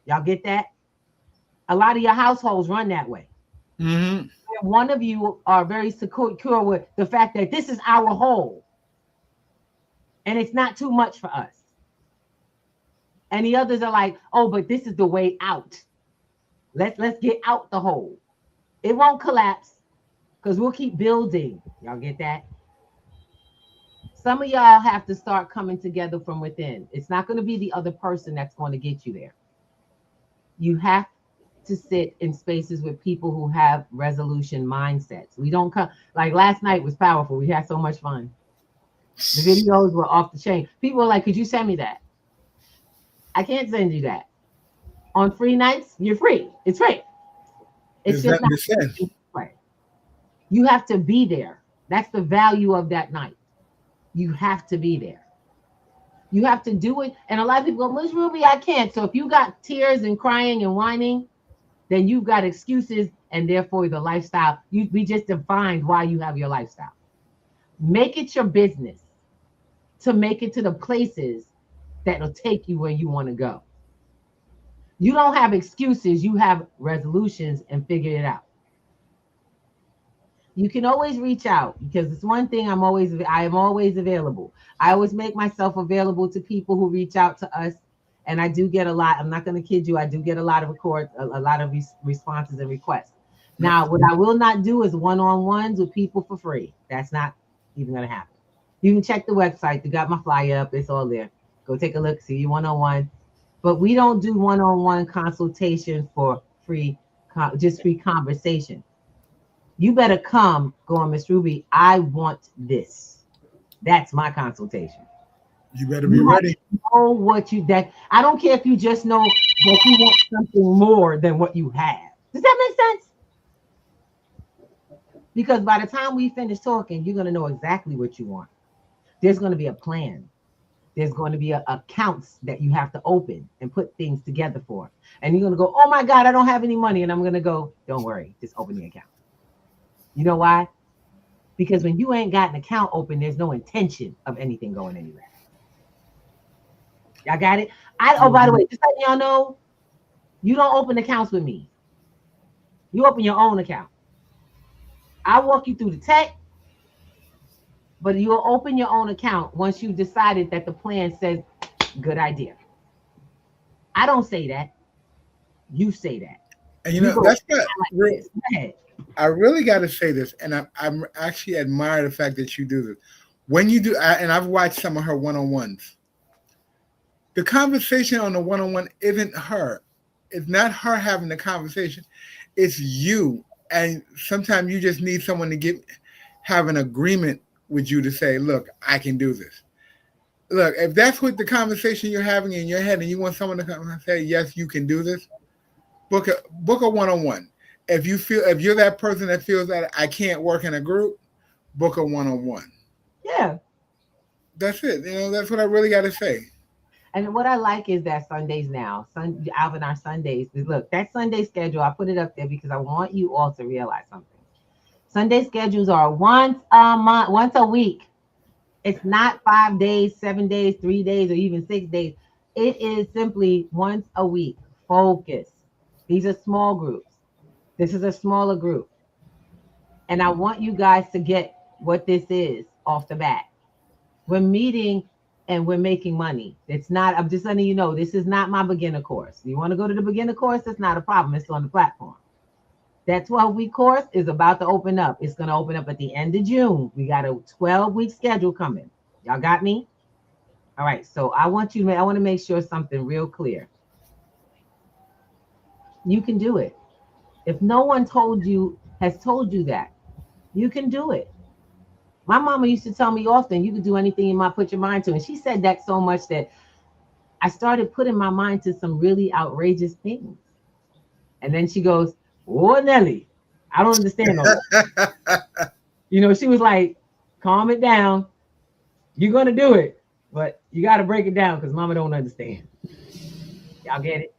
C: Y'all get that? A lot of your households run that way. Mm-hmm. One of you are very secure with the fact that this is our hole. And it's not too much for us. And the others are like, oh, but this is the way out. Let's get out the hole. It won't collapse because we'll keep building. Y'all get that? Some of y'all have to start coming together from within. It's not going to be the other person that's going to get you there. You have to sit in spaces with people who have resolution mindsets. We don't come, like last night was powerful. We had so much fun. The videos were off the chain. People were like, could you send me that? I can't send you that. On free nights, you're free. It's free. It's just not free. You have to be there. That's the value of that night. You have to be there. You have to do it. And a lot of people go, Ms. Ruby, I can't. So if you got tears and crying and whining, then you've got excuses and therefore the lifestyle. We just defined why you have your lifestyle. Make it your business to make it to the places that will take you where you want to go. You don't have excuses. You have resolutions and figure it out. You can always reach out because it's one thing I am always available. I always make myself available to people who reach out to us. And I do get a lot. I'm not going to kid you. I do get a lot of responses and requests. Now, what I will not do is one-on-ones with people for free. That's not even going to happen. You can check the website. You got my flyer up. It's all there. Go take a look. See you one-on-one. But we don't do one-on-one consultation for free, just free conversation. You better come going, Miss Ruby, I want this. That's my consultation.
B: You better be ready.
C: Know I don't care if you just know that you want something more than what you have. Does that make sense? Because by the time we finish talking, you're going to know exactly what you want. There's going to be a plan. there's going to be accounts that you have to open and put things together for. And you're going to go, oh my God, I don't have any money. And I'm going to go, don't worry, just open the account. You know why? Because when you ain't got an account open, there's no intention of anything going anywhere. Y'all got it? Oh, by the way, just letting y'all know, you don't open accounts with me. You open your own account. I'll walk you through the tech, but you'll open your own account once you've decided that the plan says, good idea. I don't say that. You say that.
B: And you know, that's not like this. I really got to say this, and I'm actually admire the fact that you do this. When you do, and I've watched some of her one-on-ones. The conversation on the one-on-one isn't her. It's not her having the conversation. It's you. And sometimes you just need someone to have an agreement with you to say, look, I can do this. Look, if that's what the conversation you're having in your head and you want someone to come and say, yes, you can do this, book a one-on-one. If you're that person that feels that I can't work in a group, book a one-on-one.
C: Yeah.
B: That's it. You know, that's what I really got to say.
C: And what I like is that Sundays now, Alvin, our Sundays, look, that Sunday schedule, I put it up there because I want you all to realize something. Sunday schedules are once a month, once a week. It's not 5 days, 7 days, 3 days, or even 6 days. It is simply once a week. Focus. These are small groups. This is a smaller group. And I want you guys to get what this is off the bat. We're meeting and we're making money. It's not, I'm just letting you know, this is not my beginner course. You want to go to the beginner course? It's not a problem. It's on the platform. That 12-week course is about to open up. It's going to open up at the end of June. We got a 12-week schedule coming. Y'all got me? All right. So I want to make sure something real clear. You can do it. If no one has told you that, you can do it. My mama used to tell me often, you can do anything you put your mind to. And she said that so much that I started putting my mind to some really outrageous things. And then she goes, oh, Nelly, I don't understand all that. You know, she was like, calm it down. You're going to do it, but you got to break it down because mama don't understand. Y'all get it?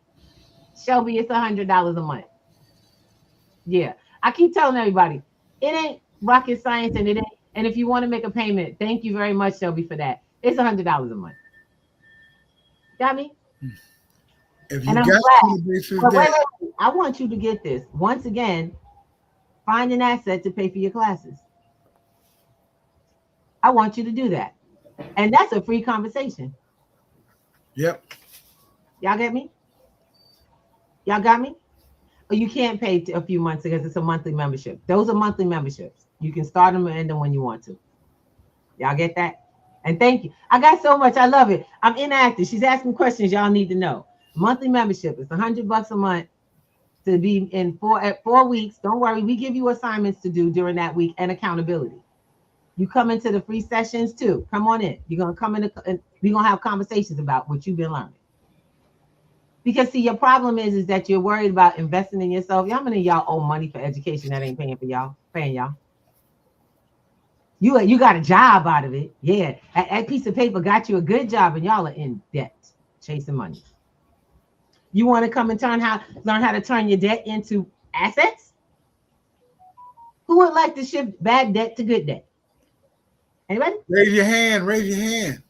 C: Shelby, it's $100 a month. Yeah. I keep telling everybody, it ain't rocket science and it ain't. And if you want to make a payment, thank you very much, Shelby, for that. It's $100 a month. Got me?
B: If you got
C: wait, I want you to get this. Once again, find an asset to pay for your classes. I want you to do that. And that's a free conversation.
B: Yep.
C: Y'all get me? Y'all got me? Or you can't pay a few months because it's a monthly membership. Those are monthly memberships. You can start them and end them when you want to. Y'all get that? And thank you. I got so much. I love it. I'm inactive. She's asking questions y'all need to know. Monthly membership. It's $100 a month to be in 4 weeks. Don't worry. We give you assignments to do during that week and accountability. You come into the free sessions too. Come on in. You're going to come in and we're going to have conversations about what you've been learning. Because see, your problem is that you're worried about investing in yourself. How many of y'all owe money for education that ain't paying y'all? You got a job out of it. Yeah. That piece of paper got you a good job and y'all are in debt, chasing money. You want to come and learn how to turn your debt into assets? Who would like to shift bad debt to good debt? Anybody?
B: Raise your hand. Raise your hand.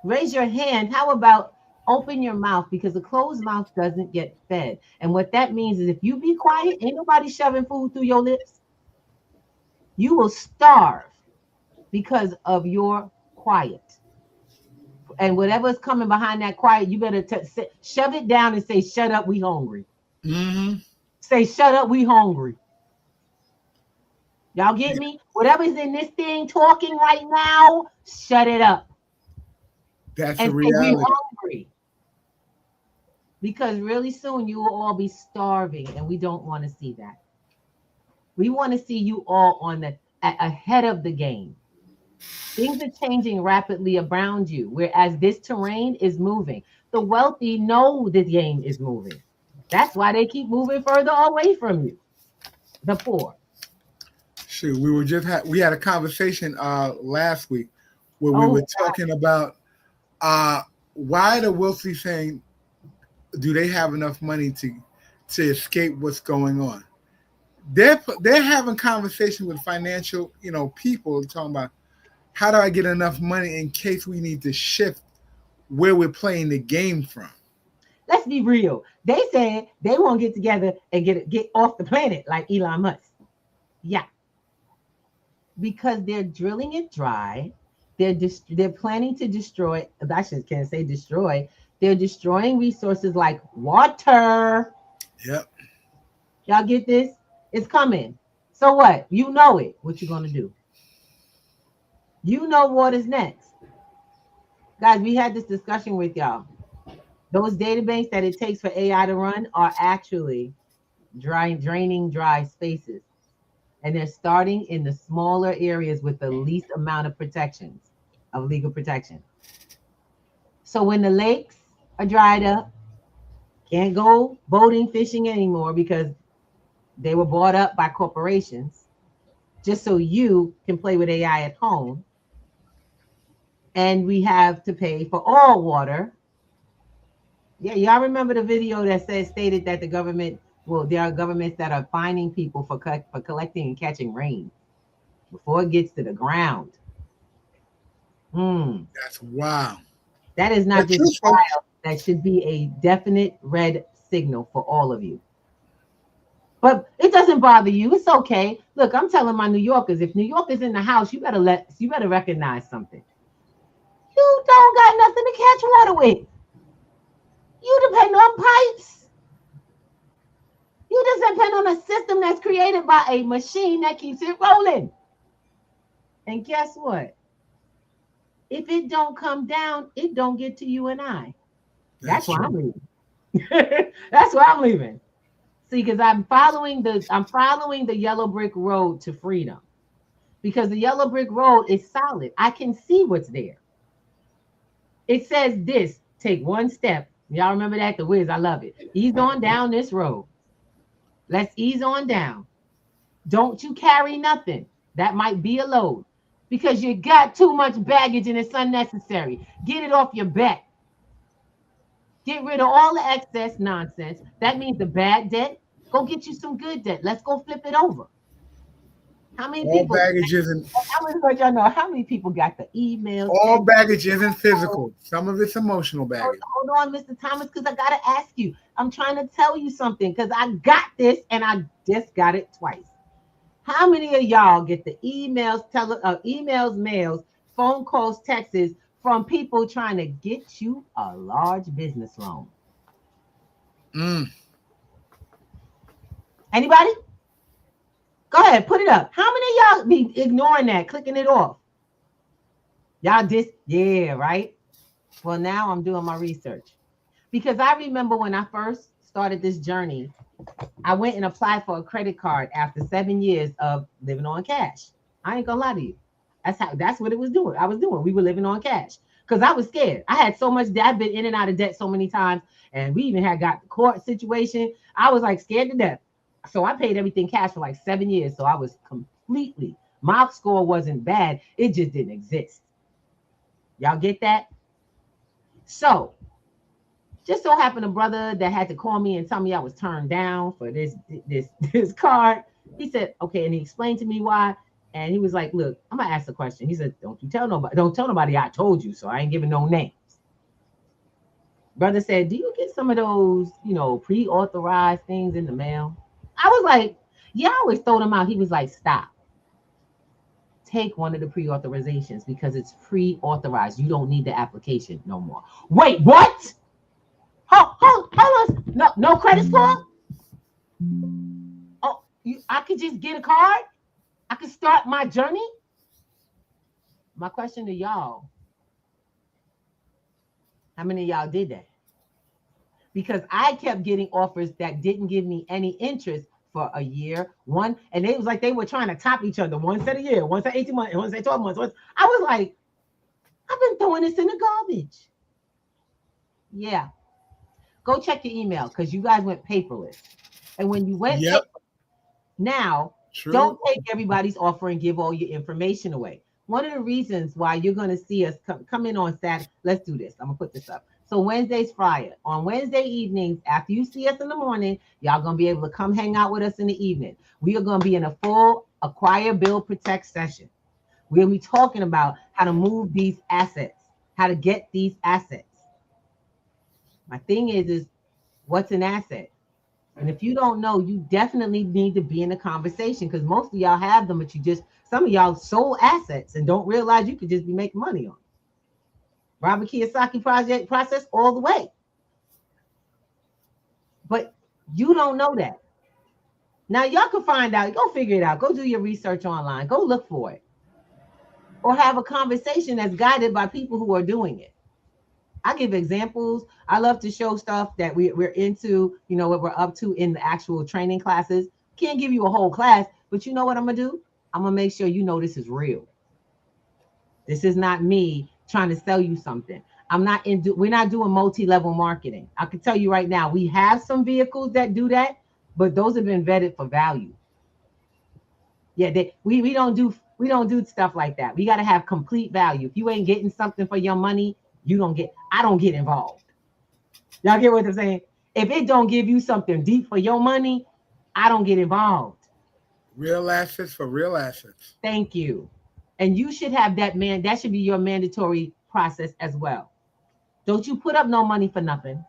C: Raise your hand. How about open your mouth, because a closed mouth doesn't get fed. And what that means is if you be quiet, ain't nobody shoving food through your lips. You will starve because of your quiet. And whatever's coming behind that quiet, you better shove it down and say, shut up, we hungry.
B: Mm-hmm.
C: Say, shut up, we hungry. Y'all get me? Whatever's in this thing talking right now, shut it up.
B: That's
C: and
B: a reality.
C: We're hungry. Because really soon you will all be starving, and we don't want to see that. We want to see you all ahead of the game. Things are changing rapidly around you, whereas this terrain is moving. The wealthy know the game is moving. That's why they keep moving further away from you. The poor.
B: Shoot, we had a conversation last week where we were talking about Why the Wilsey saying, do they have enough money to escape what's going on? They're having conversations with financial, people talking about how do I get enough money in case we need to shift where we're playing the game from.
C: Let's be real. They said they won't get together and get off the planet like Elon Musk. Yeah. Because they're drilling it dry. They're planning to destroy, I can't say destroy. They're destroying resources like water.
B: Yep.
C: Y'all get this? It's coming. So what? You know it. What you gonna do? You know what is next. Guys, we had this discussion with y'all. Those databases that it takes for AI to run are actually draining dry spaces. And they're starting in the smaller areas with the least amount of protections, of legal protection. So when the lakes are dried up, can't go boating, fishing anymore because they were bought up by corporations, just so you can play with AI at home. And we have to pay for all water. Yeah, y'all remember the video that stated that the government, there are governments that are fining people for collecting and catching rain before it gets to the ground.
B: That's wow.
C: That is not just wild. That should be a definite red signal for all of you. But it doesn't bother you. It's okay. Look, I'm telling my New Yorkers, if New York is in the house, you better recognize something. You don't got nothing to catch water with. You depend on pipes. You just depend on a system that's created by a machine that keeps it rolling. And guess what? If it don't come down, it don't get to you and I. That's why I'm leaving. That's why I'm leaving. See, because I'm following the yellow brick road to freedom. Because the yellow brick road is solid. I can see what's there. It says this, take one step. Y'all remember that? The Wiz, I love it. Ease on down this road. Let's ease on down. Don't you carry nothing. That might be a load. Because you got too much baggage and it's unnecessary. Get it off your back. Get rid of all the excess nonsense. That means the bad debt. Go get you some good debt. Let's go flip it over. How many people?
B: Baggage isn't.
C: I want to let y'all know how many people got the emails.
B: All baggage isn't physical. Some of it's emotional baggage.
C: Hold on, Mr. Thomas, because I gotta ask you. I'm trying to tell you something because I got this and I just got it twice. How many of y'all get the emails, emails, mails, phone calls, texts from people trying to get you a large business loan? Anybody? Go ahead, put it up. How many of y'all be ignoring that, clicking it off? Y'all yeah, right? Well, now I'm doing my research. Because I remember when I first started this journey, I went and applied for a credit card after 7 years of living on cash. I ain't gonna lie to you. That's what it was doing. We were living on cash because I was scared. I had so much debt. I've been in and out of debt so many times. And we even had got the court situation. I was like scared to death. So I paid everything cash for like 7 years. So I was my score wasn't bad. It just didn't exist. Y'all get that? So just so happened a brother that had to call me and tell me I was turned down for this card. He said, okay. And he explained to me why. And he was like, look, I'm going to ask the question. He said, don't tell nobody I told you. So I ain't giving no names. Brother said, do you get some of those, pre-authorized things in the mail? I was like, yeah, I always throw them out. He was like, stop. Take one of the pre-authorizations because it's pre-authorized. You don't need the application no more. Wait, what? Hold on. No credit score? Oh, I could just get a card? I could start my journey? My question to y'all, how many of y'all did that? Because I kept getting offers that didn't give me any interest for a year, and it was like they were trying to top each other. One said a year, one said 18 months, and one said 12 months. I was like, I've been throwing this in the garbage. Yeah. Go check your email because you guys went paperless. And when you went paperless, now, don't take everybody's offer and give all your information away. One of the reasons why you're going to see us come in on Saturday. Let's do this. I'm going to put this up. So Wednesday's Friday. On Wednesday evenings, after you see us in the morning, y'all going to be able to come hang out with us in the evening. We are going to be in a full acquire, build, protect session. We'll be talking about how to move these assets, how to get these assets. My thing is what's an asset? And if you don't know, you definitely need to be in the conversation, because most of y'all have them, but some of y'all sold assets and don't realize you could just be making money on. Robert Kiyosaki process all the way. But you don't know that. Now y'all can find out, go figure it out. Go do your research online. Go look for it. Or have a conversation that's guided by people who are doing it. I give examples. I love to show stuff that we're into, what we're up to in the actual training classes. Can't give you a whole class, but you know what I'm going to do? I'm going to make sure you know this is real. This is not me trying to sell you something. We're not doing multi-level marketing. I can tell you right now, we have some vehicles that do that, but those have been vetted for value. Yeah, we don't do stuff like that. We got to have complete value. If you ain't getting something for your money, I don't get involved. Y'all get what I'm saying? If it don't give you something deep for your money, I don't get involved.
B: Real assets for real assets.
C: Thank you. And you should have that should be your mandatory process as well. Don't you put up no money for nothing.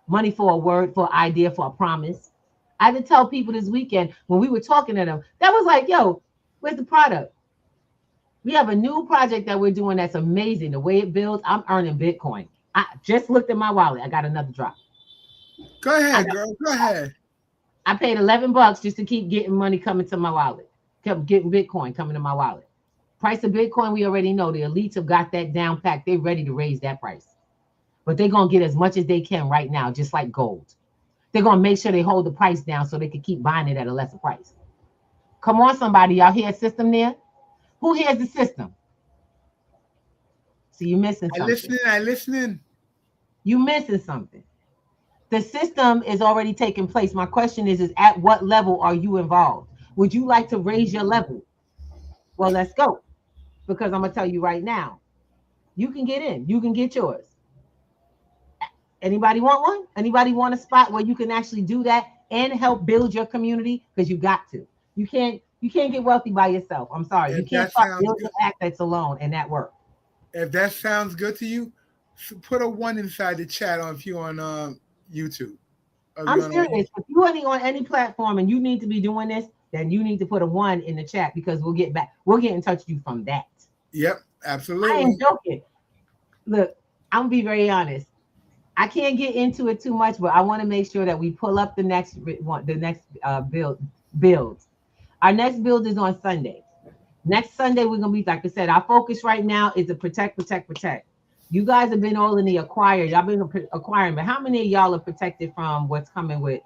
C: Money for a word, for an idea, for a promise. I had to tell people this weekend when we were talking to them, that was like, yo, where's the product? We have a new project that we're doing that's amazing. The way it builds, I'm earning Bitcoin. I just looked at my wallet. I got another drop.
B: Go ahead, girl. Go ahead.
C: I paid $11 just to keep getting money coming to my wallet. Kept getting Bitcoin coming to my wallet. Price of Bitcoin, we already know. The elites have got that down packed. They're ready to raise that price. But they're going to get as much as they can right now, just like gold. They're going to make sure they hold the price down so they can keep buying it at a lesser price. Come on, somebody. Y'all hear a system there? Who hears the system? So you're missing something.
B: I listening.
C: You missing something. The system is already taking place. My question is at what level are you involved? Would you like to raise your level? Well, let's go. Because I'm going to tell you right now, you can get in. You can get yours. Anybody want one? Anybody want a spot where you can actually do that and help build your community? Because you got to. You can't get wealthy by yourself. I'm sorry. You can't start building assets alone and that work.
B: If that sounds good to you, put a 1 inside the chat if you're on YouTube.
C: I'm serious. If you are on any platform and you need to be doing this, then you need to put a 1 in the chat, because we'll get in touch with you from that.
B: Yep, absolutely.
C: I ain't joking. Look, I'm gonna be very honest. I can't get into it too much, but I want to make sure that we pull up the next build. Our next build is on Sunday. Next Sunday, we're gonna be, like I said, our focus right now is to protect. You guys have been all in the acquire. Y'all been acquiring, but how many of y'all are protected from what's coming with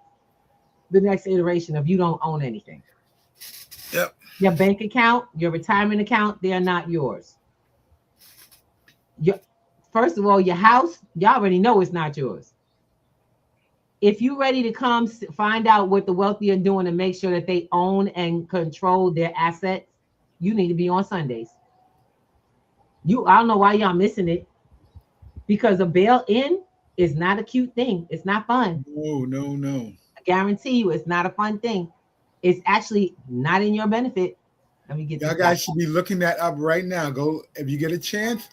C: the next iteration of you don't own anything?
B: Yep.
C: Your bank account, your retirement account, they are not yours. First of all, your house, y'all already know it's not yours. If you're ready to come find out what the wealthy are doing to make sure that they own and control their assets, you need to be on Sundays. I don't know why y'all missing it, because a bail-in is not a cute thing. It's not fun.
B: No.
C: I guarantee you it's not a fun thing. It's actually not in your benefit. Let me get
B: y'all guys should be looking that up right now. Go, if you get a chance.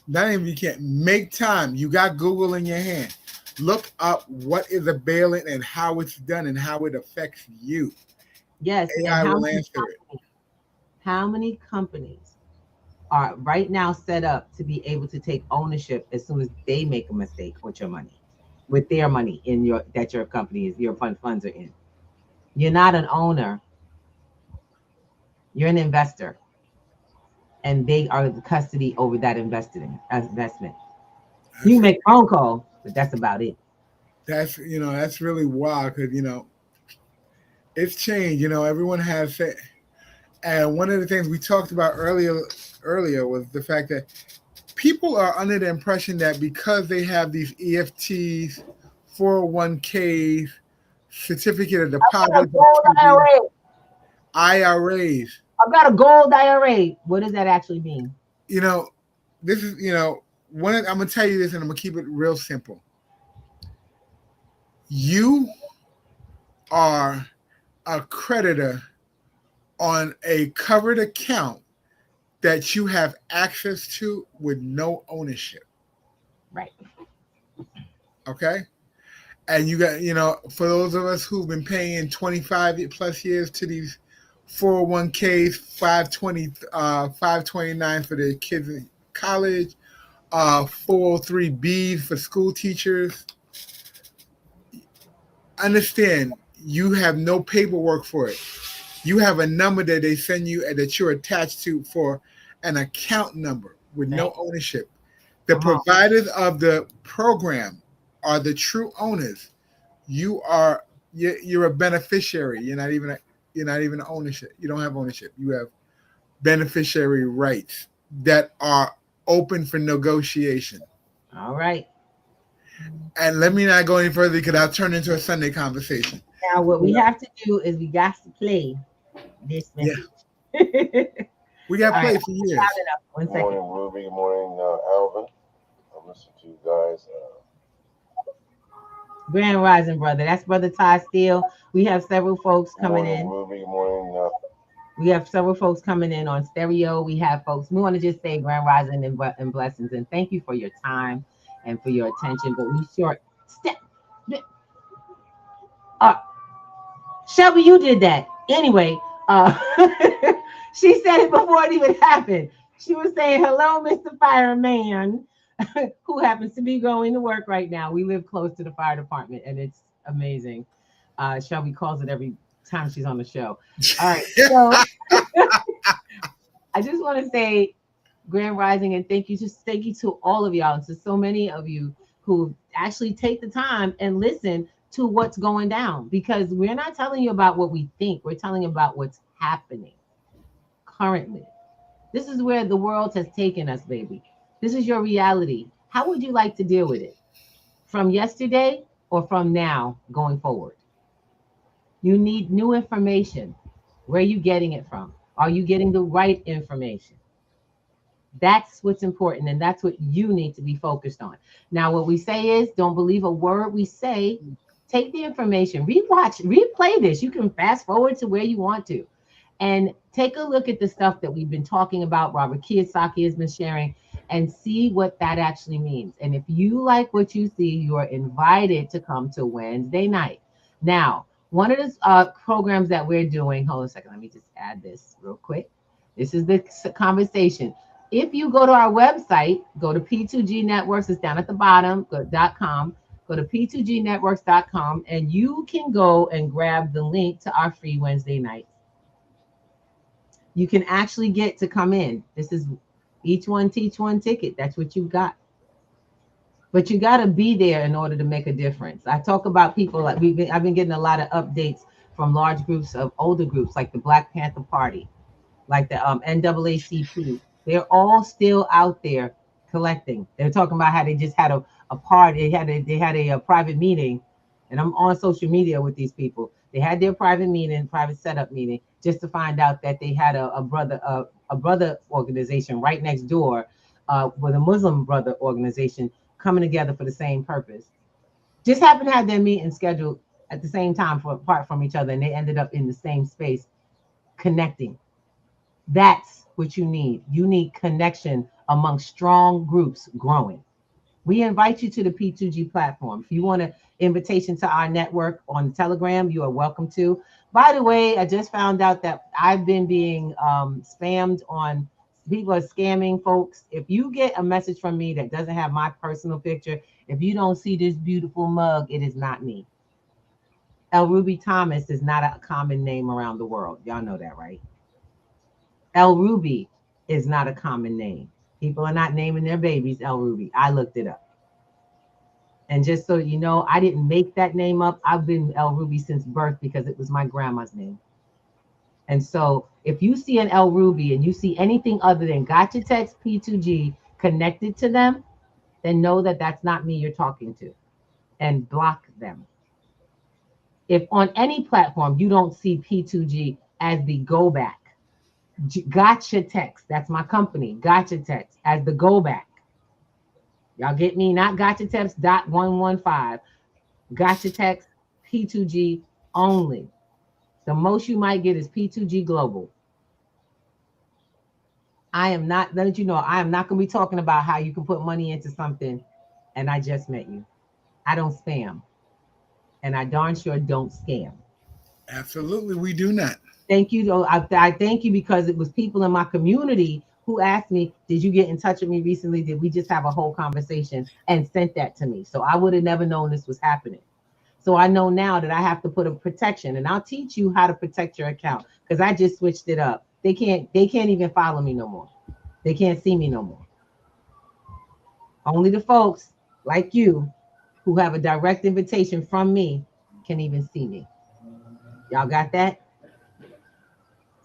B: Not even you can't make time. You got Google in your hand. Look up what is a bail-in and how it's done and how it affects you.
C: Yes,
B: AI will answer it.
C: How many companies are right now set up to be able to take ownership as soon as they make a mistake with your money, with their money that your company is, your funds are in? You're not an owner. You're an investor. And they are the custody over that investment. You can make a phone call, but that's about it.
B: That's really wild, because it's changed. Everyone has it. And one of the things we talked about earlier was the fact that people are under the impression that because they have these EFTs, 401ks, certificate of deposit, IRAs.
C: I've got a gold IRA. What does that actually mean?
B: you know, this is, I'm going to tell you this, and I'm going to keep it real simple. You are a creditor on a covered account that you have access to with no ownership.
C: Right.
B: Okay? And you got, for those of us who've been paying 25 plus years to these 401ks, 529 for the kids in college, 403Bs for school teachers. Understand, you have no paperwork for it. You have a number that they send you and that you're attached to for an account number with no ownership. The providers of the program are the true owners. You're a beneficiary. You're not even ownership. You don't have ownership. You have beneficiary rights that are open for negotiation.
C: All right.
B: And let me not go any further because I'll turn into a Sunday conversation.
C: Now, what we have to do is we got to play this message. Yeah.
B: We got played for years.
F: Good morning, Ruby. Good morning, Alvin. I'm listening to you guys.
C: Grand Rising, brother. That's Brother Ty Steele. We have several folks coming in.
F: Ruby. Good morning.
C: We have several folks coming in on stereo. We have folks. We want to just say Grand Rising and blessings. And thank you for your time and for your attention. But we short step. Shelby, you did that. Anyway, she said it before it even happened. She was saying, hello, Mr. Fireman, who happens to be going to work right now. We live close to the fire department, and it's amazing. Shelby calls it every time she's on the show. All right. So I just want to say Grand Rising and thank you to all of y'all and to so many of you who actually take the time and listen to what's going down, because we're not telling you about what we think. We're telling you about what's happening currently. This is where the world has taken us, baby. This is your reality. How would you like to deal with it? From yesterday or from now going forward? You need new information. Where are you getting it from? Are you getting the right information? That's what's important, and that's what you need to be focused on. Now, what we say is don't believe a word we say. Take the information, replay this. You can fast forward to where you want to and take a look at the stuff that we've been talking about, Robert Kiyosaki has been sharing, and see what that actually means. And if you like what you see, you are invited to come to Wednesday night. Now, one of the programs that we're doing, hold on a second, let me just add this real quick. This is the conversation. If you go to our website, go to P2G Networks, it's down at the bottom, .com. Go to p2gnetworks.com and you can go and grab the link to our free Wednesday nights. You can actually get to come in. This is each one teach one ticket. That's what you've got. But you got to be there in order to make a difference. I talk about people like I've been getting a lot of updates from large groups of older groups like the Black Panther Party, like the NAACP. They're all still out there collecting. They're talking about how they just had a party. They had a private meeting, and I'm on social media with these people. They had their private meeting, private setup meeting, just to find out that they had a brother organization right next door with a Muslim brother organization coming together for the same purpose. Just happened to have their meeting scheduled at the same time apart from each other, and they ended up in the same space connecting. That's what you need. You need connection among strong groups growing. We invite you to the P2G platform. If you want an invitation to our network on Telegram, you are welcome to. By the way, I just found out that I've been being spammed on. People are scamming folks. If you get a message from me that doesn't have my personal picture, if you don't see this beautiful mug, it is not me. L. Ruby Thomas is not a common name around the world. Y'all know that, right? L. Ruby is not a common name. People are not naming their babies L. Ruby. I looked it up. And just so you know, I didn't make that name up. I've been L. Ruby since birth because it was my grandma's name. And so if you see an L. Ruby and you see anything other than Gotcha Text P2G connected to them, then know that that's not me you're talking to, and block them. If on any platform you don't see P2G as the go back, Gotcha Text. That's my company. Gotcha Text as the go back. Y'all get me? Not Gotcha Text .115. Gotcha Text P2G only. The most you might get is P2G Global. I am not, let you know, I am not going to be talking about how you can put money into something and I just met you. I don't spam. And I darn sure don't scam.
B: Absolutely, we do not.
C: Thank you. I thank you because it was people in my community who asked me, did you get in touch with me recently? Did we just have a whole conversation? And sent that to me. So I would have never known this was happening. So I know now that I have to put a protection, and I'll teach you how to protect your account because I just switched it up. They can't even follow me no more. They can't see me no more. Only the folks like you who have a direct invitation from me can even see me. Y'all got that?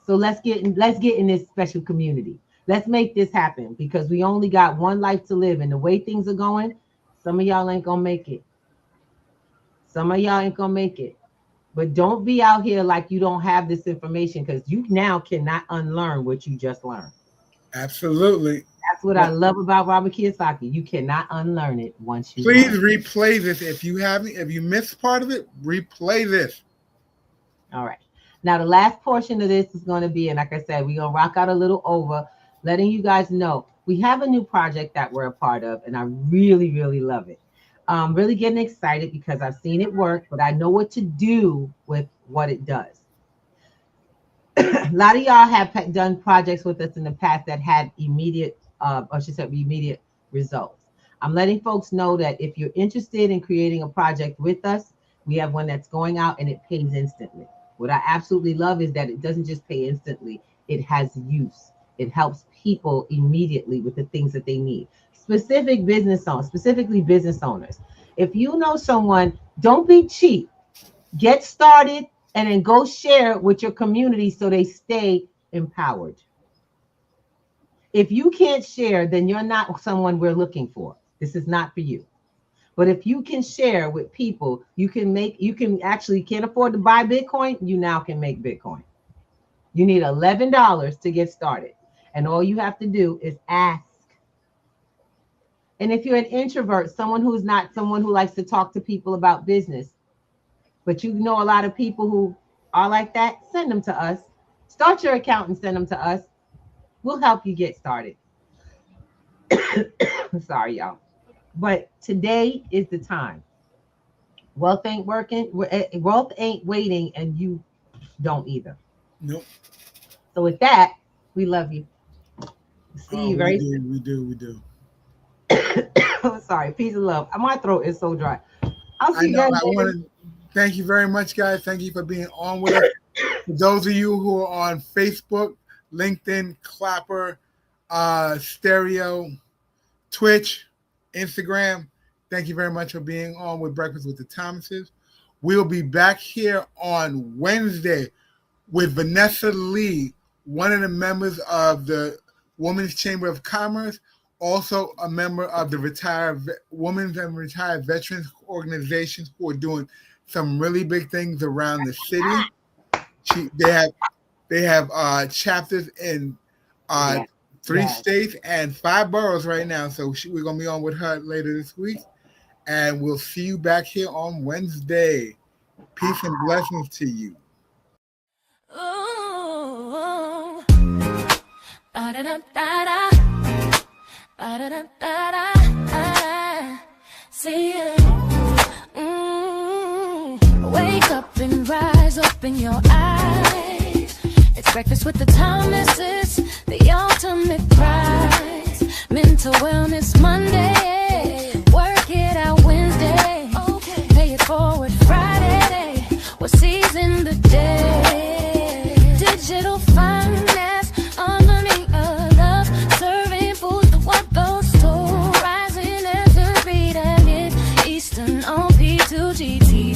C: So let's get in this special community. Let's make this happen because we only got one life to live, and the way things are going, some of y'all ain't gonna make it. Some of y'all ain't gonna make it. But don't be out here like you don't have this information because you now cannot unlearn what you just learned.
B: Absolutely.
C: That's what I love about Robert Kiyosaki. You cannot unlearn it once you
B: Please
C: learn.
B: replay this. If you missed part of it, replay this.
C: All right. Now, the last portion of this is going to be, and like I said, we're going to rock out a little over, letting you guys know we have a new project that we're a part of, and I really, really love it. I'm really getting excited because I've seen it work, but I know what to do with what it does. A lot of y'all have done projects with us in the past that had immediate results. I'm letting folks know that if you're interested in creating a project with us, we have one that's going out and it pays instantly. What I absolutely love is that it doesn't just pay instantly, it has use. It helps people immediately with the things that they need. Specifically business owners. If you know someone, don't be cheap. Get started and then go share it with your community so they stay empowered. If you can't share, then you're not someone we're looking for. This is not for you. But if you can share with people, can't afford to buy Bitcoin, you now can make Bitcoin. You need $11 to get started. And all you have to do is ask. And if you're an introvert, someone who likes to talk to people about business, but you know a lot of people who are like that, send them to us. Start your account and send them to us. We'll help you get started. Sorry, y'all. But today is the time. Wealth ain't working. Wealth ain't waiting, and you don't either.
B: Nope.
C: So with that, we love you. See you very soon.
B: We do.
C: Sorry. Peace and love. My throat is so dry. I'll see you guys later.
B: Thank you very much, guys. Thank you for being on with us. For those of you who are on Facebook, LinkedIn, Clapper, Stereo, Twitch, Instagram, thank you very much for being on with Breakfast with the Thomases. We'll be back here on Wednesday with Vanessa Lee, one of the members of the Women's Chamber of Commerce, also a member of the Women's and Retired Veterans organizations who are doing some really big things around the city. They have chapters in 3 states and 5 boroughs right now. So we're going to be on with her later this week. And we'll see you back here on Wednesday. Peace and blessings to you.
A: Ooh, ba-da-da-da-da, ba-da-da-da-da, see you. Wake up and rise, open your eyes. It's breakfast with the Thomases, the ultimate prize. Mental Wellness Monday, work it out Wednesday, pay it forward Friday, we're seizing the day. Digital finance, harmony of love, serving food to what goes to, rising as the beat and it Eastern on P2GT.